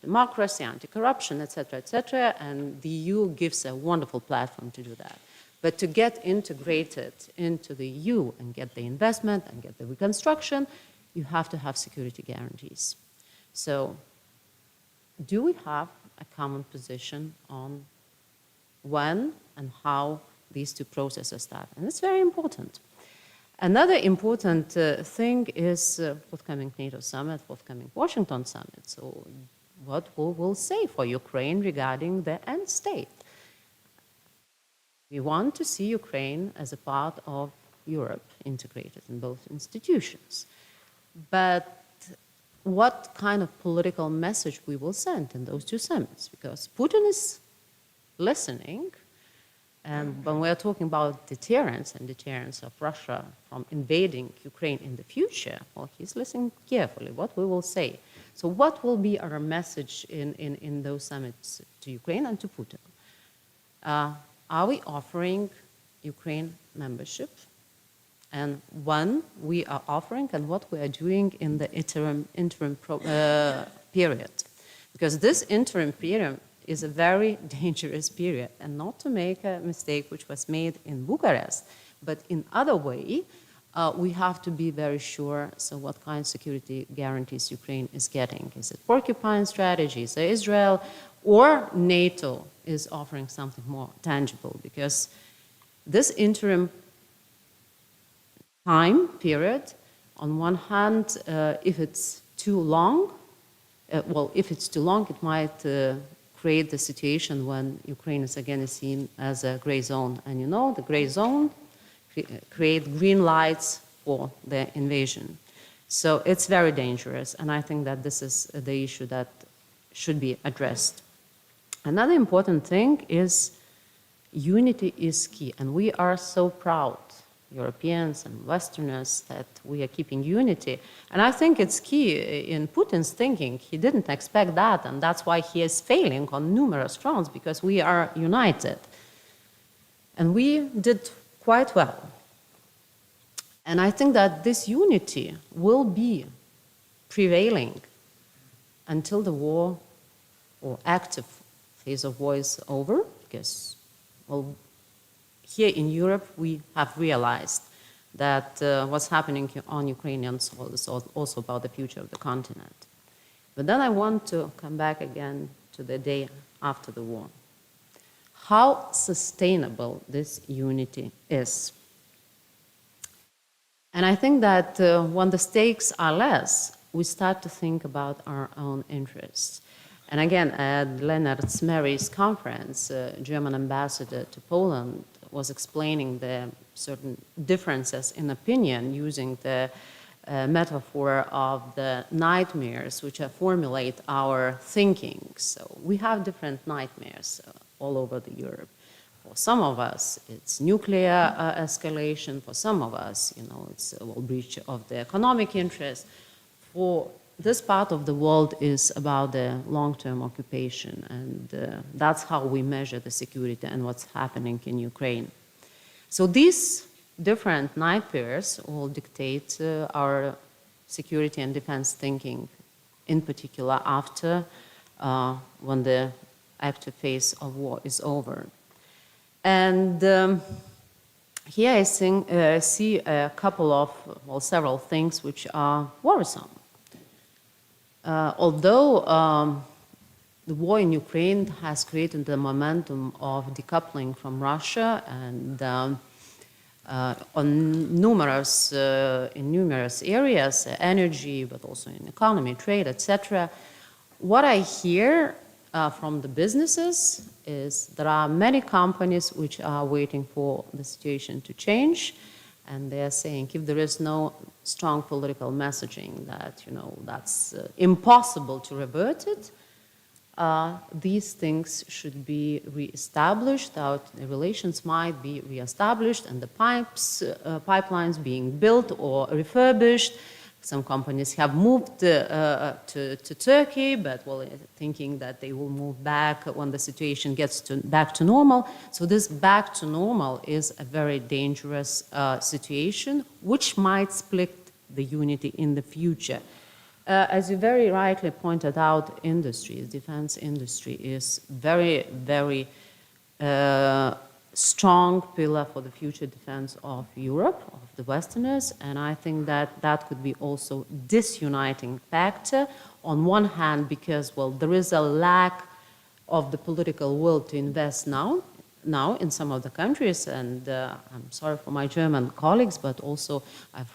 F: democracy, anti-corruption, etc., and the EU gives a wonderful platform to do that. But to get integrated into the EU and get the investment and get the reconstruction, you have to have security guarantees. So do we have a common position on when and how these two processes start? And it's very important. Another important thing is forthcoming NATO summit, forthcoming Washington summit. So what we will say for Ukraine regarding the end state. We want to see Ukraine as a part of Europe, integrated in both institutions. But what kind of political message we will send in those two summits? Because Putin is listening, and when we're talking about deterrence and deterrence of Russia from invading Ukraine in the future, well, he's listening carefully what we will say. So what will be our message in those summits to Ukraine and to Putin? Are we offering Ukraine membership? And when we are offering and what we are doing in the interim period. Because this interim period is a very dangerous period, and not to make a mistake which was made in Bucharest, but in other way, we have to be very sure, so what kind of security guarantees Ukraine is getting. Is it porcupine strategy, is it Israel, or NATO is offering something more tangible? Because this interim time period, on one hand, if it's too long, if it's too long, it might create the situation when Ukraine is again seen as a gray zone. And you know, the gray zone create green lights for the invasion. So it's very dangerous, and I think that this is the issue that should be addressed. Another important thing is unity is key, and we are so proud, Europeans and Westerners, that we are keeping unity. And I think it's key in Putin's thinking. He didn't expect that, and that's why he is failing on numerous fronts, because we are united. And we did quite well. And I think that this unity will be prevailing until the war or active phase of war is over, because, well, here in Europe, we have realized that what's happening on Ukrainian soil is also about the future of the continent. But then I want to come back again to the day after the war. How sustainable this unity is. And I think that when the stakes are less, we start to think about our own interests. And again, at Leonard Smery's conference, German ambassador to Poland was explaining the certain differences in opinion using the metaphor of the nightmares which formulate our thinking. So we have different nightmares all over Europe. For some of us, it's nuclear escalation. For some of us, you know, it's a breach of the economic interest. For this part of the world is about the long-term occupation, and that's how we measure the security and what's happening in Ukraine. So these different nightmares will dictate our security and defense thinking, in particular after when the active phase of war is over. And here I see a couple of, well, several things which are worrisome. Although the war in Ukraine has created the momentum of decoupling from Russia and in numerous areas, energy, but also in economy, trade, etc. What I hear from the businesses is there are many companies which are waiting for the situation to change, and they are saying if there is no strong political messaging that, you know, that's impossible to revert it, these things should be reestablished, the relations might be reestablished, and the pipelines being built or refurbished. Some companies have moved to Turkey, but, well, thinking that they will move back when the situation gets back to normal. So this back to normal is a very dangerous situation, which might split the unity in the future. As you very rightly pointed out, defense industry is very, very strong pillar for the future defense of Europe, of the Westerners, and I think that that could be also disuniting factor. On one hand, because, well, there is a lack of the political will to invest now in some of the countries, and I'm sorry for my German colleagues, but also I've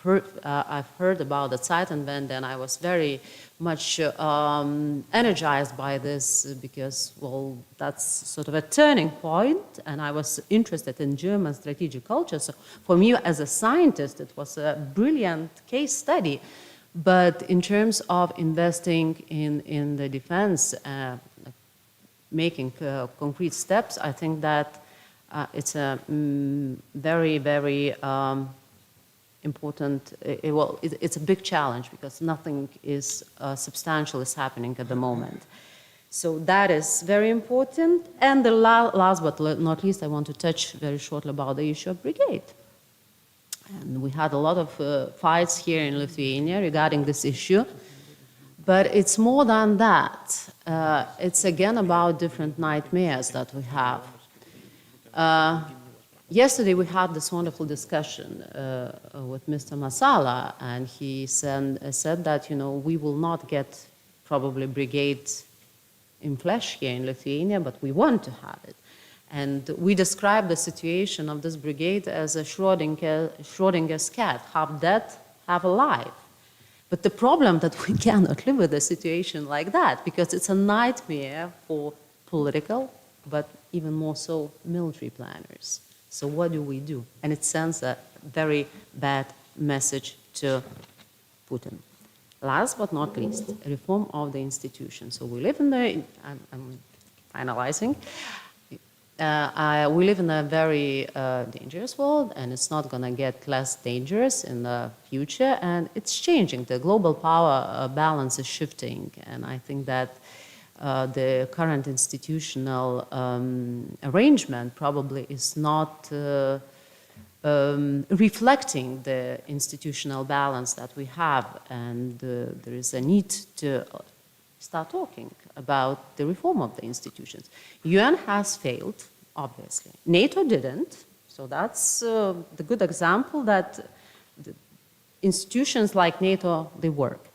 F: heard about the Zeitenwende, and I was very much energized by this because, well, that's sort of a turning point, and I was interested in German strategic culture. So for me, as a scientist, it was a brilliant case study. But in terms of investing in the defense, making concrete steps, I think that it's a very, very important, it's a big challenge because nothing is substantial is happening at the moment. So that is very important. And the last but not least, I want to touch very shortly about the issue of brigade. And we had a lot of fights here in Lithuania regarding this issue. But it's more than that. It's again about different nightmares that we have. Yesterday we had this wonderful discussion with Mr. Masala, and he said that, you know, we will not get probably brigade in flesh here in Lithuania, but we want to have it. And we described the situation of this brigade as a Schrodinger's cat, half dead, half alive. But the problem that we cannot live with a situation like that, because it's a nightmare for political, but even more so military planners. So what do we do? And it sends a very bad message to Putin. Last but not least, reform of the institutions. So we live in the, I'm finalizing, we live in a very dangerous world, and it's not going to get less dangerous in the future, and it's changing. The global power balance is shifting, and I think that the current institutional arrangement probably is not reflecting the institutional balance that we have, and there is a need to start talking about the reform of the institutions. UN has failed, obviously. NATO didn't, so that's the good example that the institutions like NATO, they work.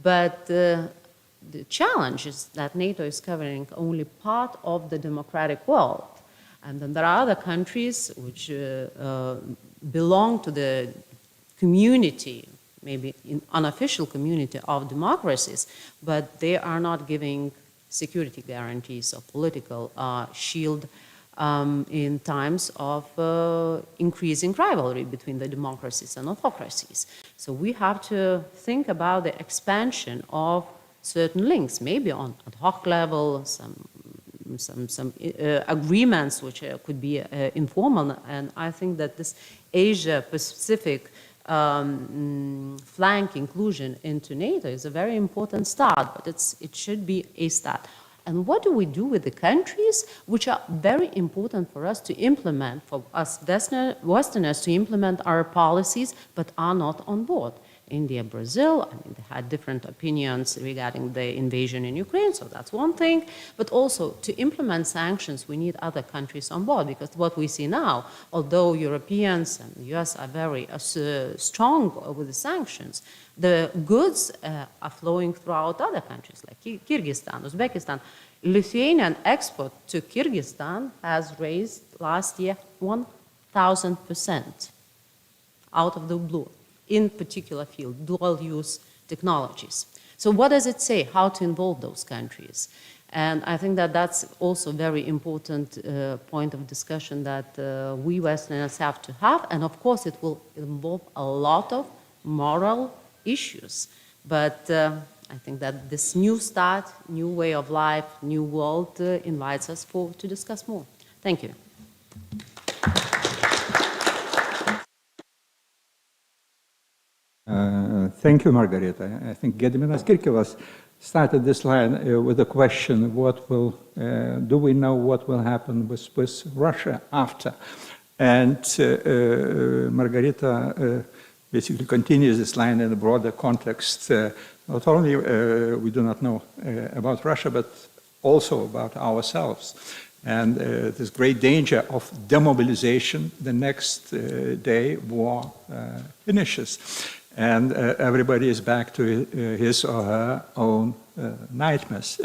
F: But the challenge is that NATO is covering only part of the democratic world. And then there are other countries which belong to the community, maybe in unofficial community of democracies, but they are not giving security guarantees or political shield in times of increasing rivalry between the democracies and autocracies. So we have to think about the expansion of certain links, maybe on ad hoc level, some agreements which could be informal, and I think that this Asia-Pacific flank inclusion into NATO is a very important start, but it should be a start. And what do we do with the countries which are very important for us to implement, for us Westerners to implement our policies, but are not on board? India, Brazil, I mean, they had different opinions regarding the invasion in Ukraine, so that's one thing. But also, to implement sanctions, we need other countries on board, because what we see now, although Europeans and the US are very strong with the sanctions, the goods are flowing throughout other countries, like Kyrgyzstan, Uzbekistan. Lithuanian export to Kyrgyzstan has raised last year 1,000% out of the blue, in particular field, dual-use technologies. So what does it say, how to involve those countries? And I think that that's also a very important point of discussion that we Westerners have to have, and of course it will involve a lot of moral issues. But I think that this new start, new way of life, new world invites us to discuss more. Thank you.
A: Thank you, Margarita. I think Gediminas Kirkilas started this line with a question: what will, do we know what will happen with Russia after? And Margarita basically continues this line in a broader context. Not only we do not know about Russia, but also about ourselves. and there's great danger of demobilization the next day war finishes. And everybody is back to his or her own nightmares,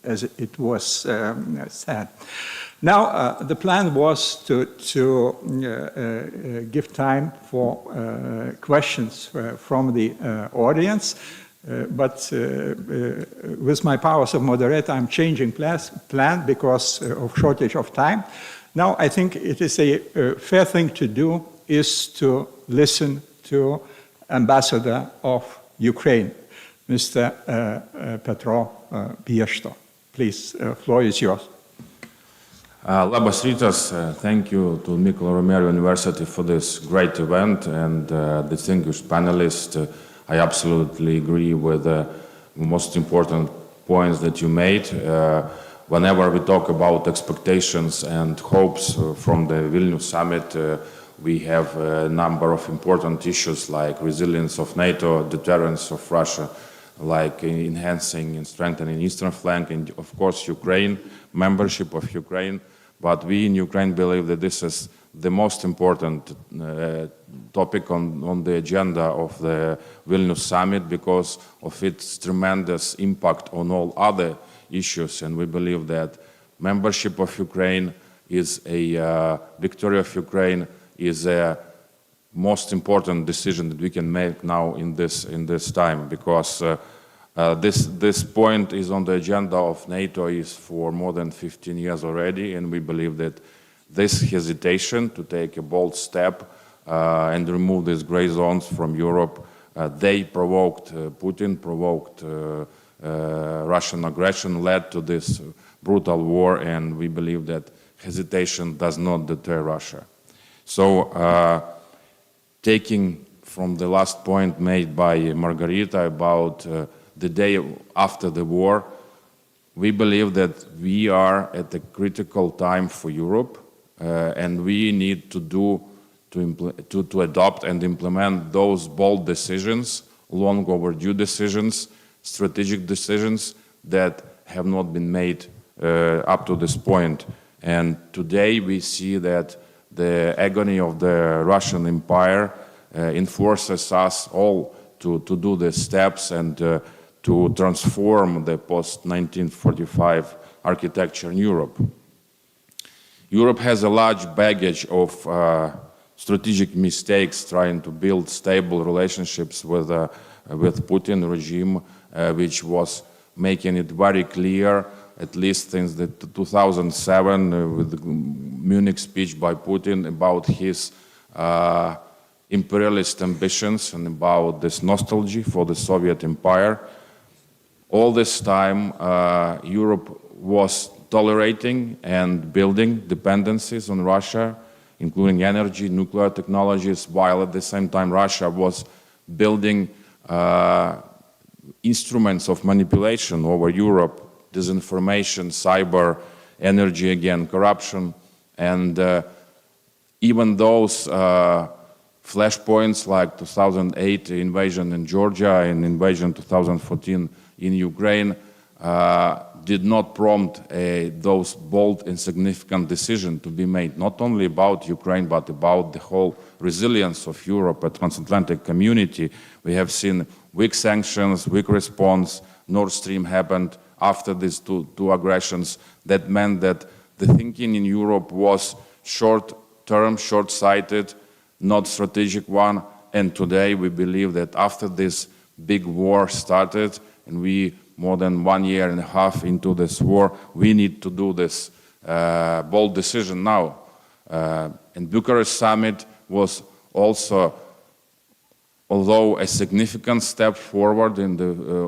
A: as it was said. Now, the plan was to give time for questions from the audience, but with my powers of moderator, I'm changing plan because of shortage of time. Now, I think it is a fair thing to do is to listen to Ambassador of Ukraine, Mr. Petro Biesto. Please, floor is yours.
G: Labas rytas, thank you to Mykolo Romerio University for this great event, and distinguished panelists. I absolutely agree with the most important points that you made. Whenever we talk about expectations and hopes from the Vilnius summit, we have a number of important issues like resilience of NATO, deterrence of Russia, like enhancing and strengthening eastern flank, and of course Ukraine, membership of Ukraine. But we in Ukraine believe that this is the most important topic on the agenda of the Vilnius summit because of its tremendous impact on all other issues, and we believe that membership of Ukraine is a victory of Ukraine is a most important decision that we can make now in this time, because this point is on the agenda of NATO is for more than 15 years already, and we believe that this hesitation to take a bold step and remove these gray zones from Europe, they provoked Putin, provoked Russian aggression, led to this brutal war, and we believe that hesitation does not deter Russia. So, taking from the last point made by Margarita about the day after the war, we believe that we are at a critical time for Europe, and we need to adopt and implement those bold decisions, long overdue decisions, strategic decisions that have not been made up to this point. And today we see that the agony of the Russian Empire enforces us all to do these steps and to transform the post-1945 architecture in Europe. Europe has a large baggage of strategic mistakes trying to build stable relationships with Putin regime, which was making it very clear, at least since the 2007 with the Munich speech by Putin about his imperialist ambitions and about this nostalgia for the Soviet Empire. All this time, Europe was tolerating and building dependencies on Russia, including energy, nuclear technologies, while at the same time Russia was building instruments of manipulation over Europe, disinformation, cyber, energy again, corruption, and even those flashpoints like 2008 invasion in Georgia and invasion 2014 in Ukraine did not prompt those bold and significant decisions to be made, not only about Ukraine, but about the whole resilience of Europe, a transatlantic community. We have seen weak sanctions, weak response. Nord Stream happened after these two aggressions. That meant that the thinking in Europe was short-term, short-sighted, not strategic one. And today we believe that after this big war started, and we more than 1.5 years into this war, we need to do this bold decision now. And Bucharest summit was also, although a significant step forward in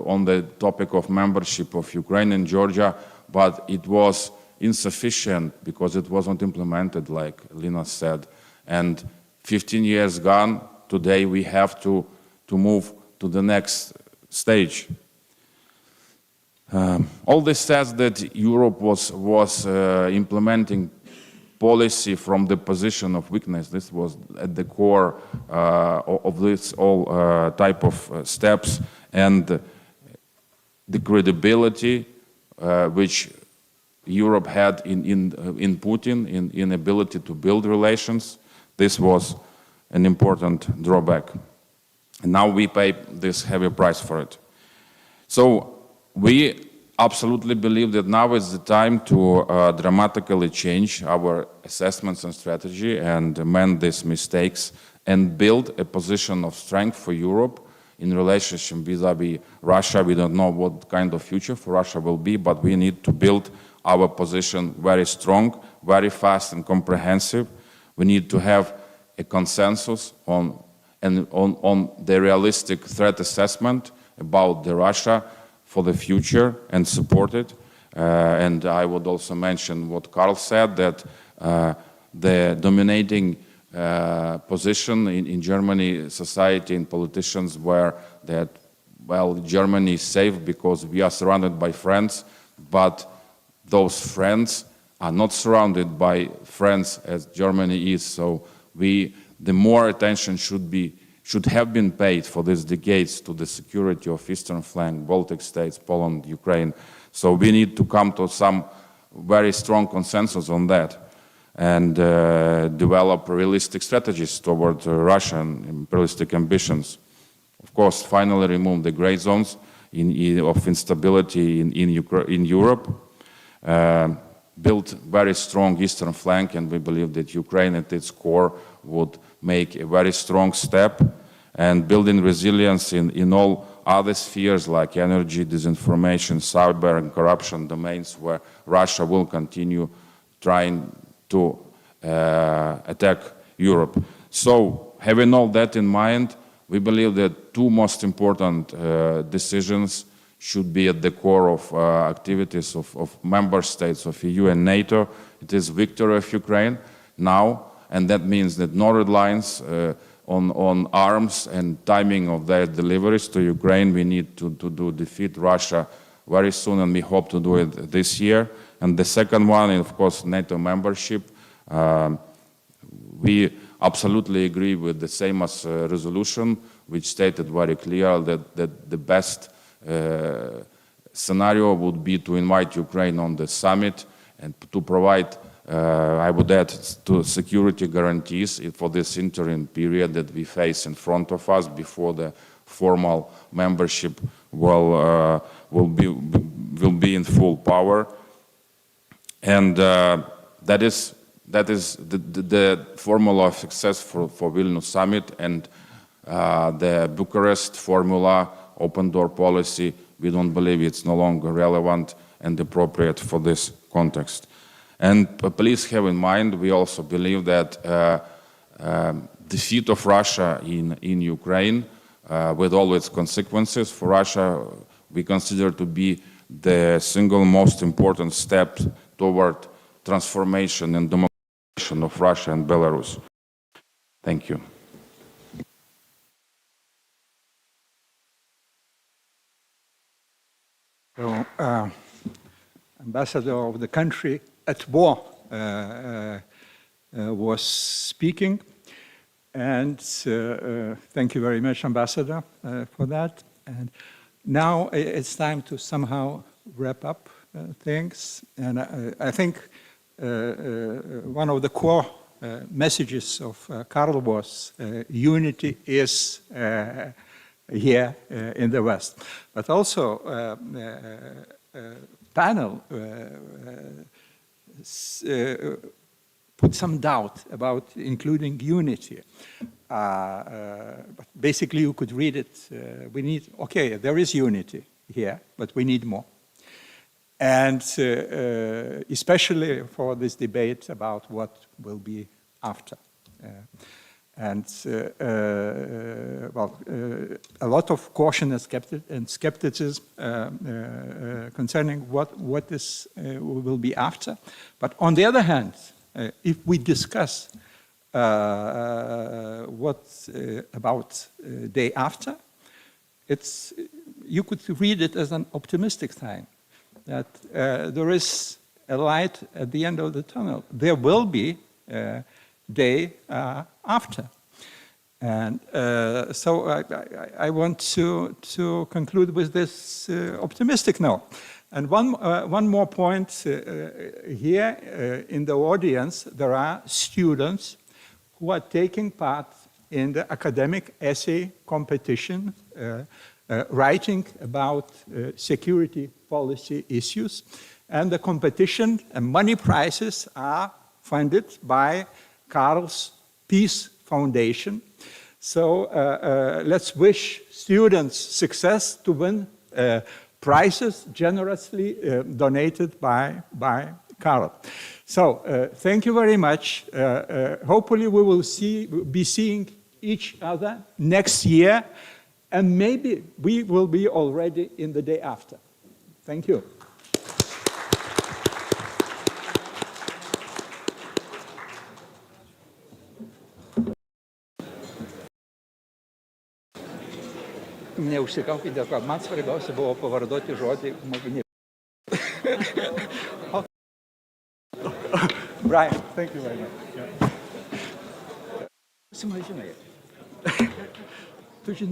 G: on the topic of membership of Ukraine and Georgia, but it was insufficient because it wasn't implemented, like Lina said. And 15 years gone, today we have to move to the next stage. All this says that Europe was implementing policy from the position of weakness. This was at the core of this all type of steps, and the credibility which Europe had in Putin, in ability to build relations. This was an important drawback. And now we pay this heavy price for it. So we absolutely believe that now is the time to dramatically change our assessments and strategy and amend these mistakes and build a position of strength for Europe in relationship vis-à-vis Russia. We don't know what kind of future for Russia will be, but we need to build our position very strong, very fast and comprehensive. We need to have a consensus on the realistic threat assessment about the Russia for the future and support it. And I would also mention what Karl said, that the dominating position in Germany society and politicians were that, well, Germany is safe because we are surrounded by friends, but those friends are not surrounded by friends as Germany is. So the more attention should have been paid for these decades to the security of eastern flank, Baltic states, Poland, Ukraine. So we need to come to some very strong consensus on that and develop realistic strategies toward Russian imperialistic ambitions. Of course, finally remove the gray zones of instability in Europe, build very strong eastern flank, and we believe that Ukraine at its core would make a very strong step, and building resilience in all other spheres like energy, disinformation, cyber and corruption domains where Russia will continue trying to attack Europe. So having all that in mind, we believe that two most important decisions should be at the core of activities of member states of EU and NATO. It is victory of Ukraine now, and that means that no red lines on arms and timing of their deliveries to Ukraine. We need to defeat Russia very soon, and we hope to do it this year. And the second one, of course, NATO membership. We absolutely agree with the same as resolution, which stated very clear that the best scenario would be to invite Ukraine on the summit and to provide, I would add, to security guarantees for this interim period that we face in front of us before the formal membership will be in full power. And that is the formula of success for Vilnius summit, and the Bucharest formula, open door policy, we don't believe it's no longer relevant and appropriate for this context. And please have in mind, we also believe that defeat of Russia in Ukraine, with all its consequences for Russia, we consider to be the single most important step toward transformation and democratization of Russia and Belarus. Thank you.
A: So, ambassador of the country at war was speaking, and thank you very much, Ambassador, for that. And now it's time to somehow wrap up things, and I think one of the core messages of Karl was unity is here in the West. But also panel put some doubt about including unity. But basically you could read it, we need, okay, there is unity here, but we need more. And especially for this debate about what will be after. Well, a lot of caution and skepticism concerning what will be after. But on the other hand, if we discuss what about day after, you could read it as an optimistic sign that there is a light at the end of the tunnel. There will be day after. And so I want to conclude with this optimistic note. And one more point here in the audience, there are students who are taking part in the academic essay competition, writing about security policy issues. And the competition and money prizes are funded by Karl's Peace Foundation. So let's wish students success to win prizes generously donated by Karl. So thank you very much. Hopefully we will be seeing each other next year, and maybe we will be already in the day after. Thank you. Neužsikaukite, kad man svarbiausia buvo pavardoti žodį mokiniai. Brian, thank you very much. Sumažinai. Tu žinai.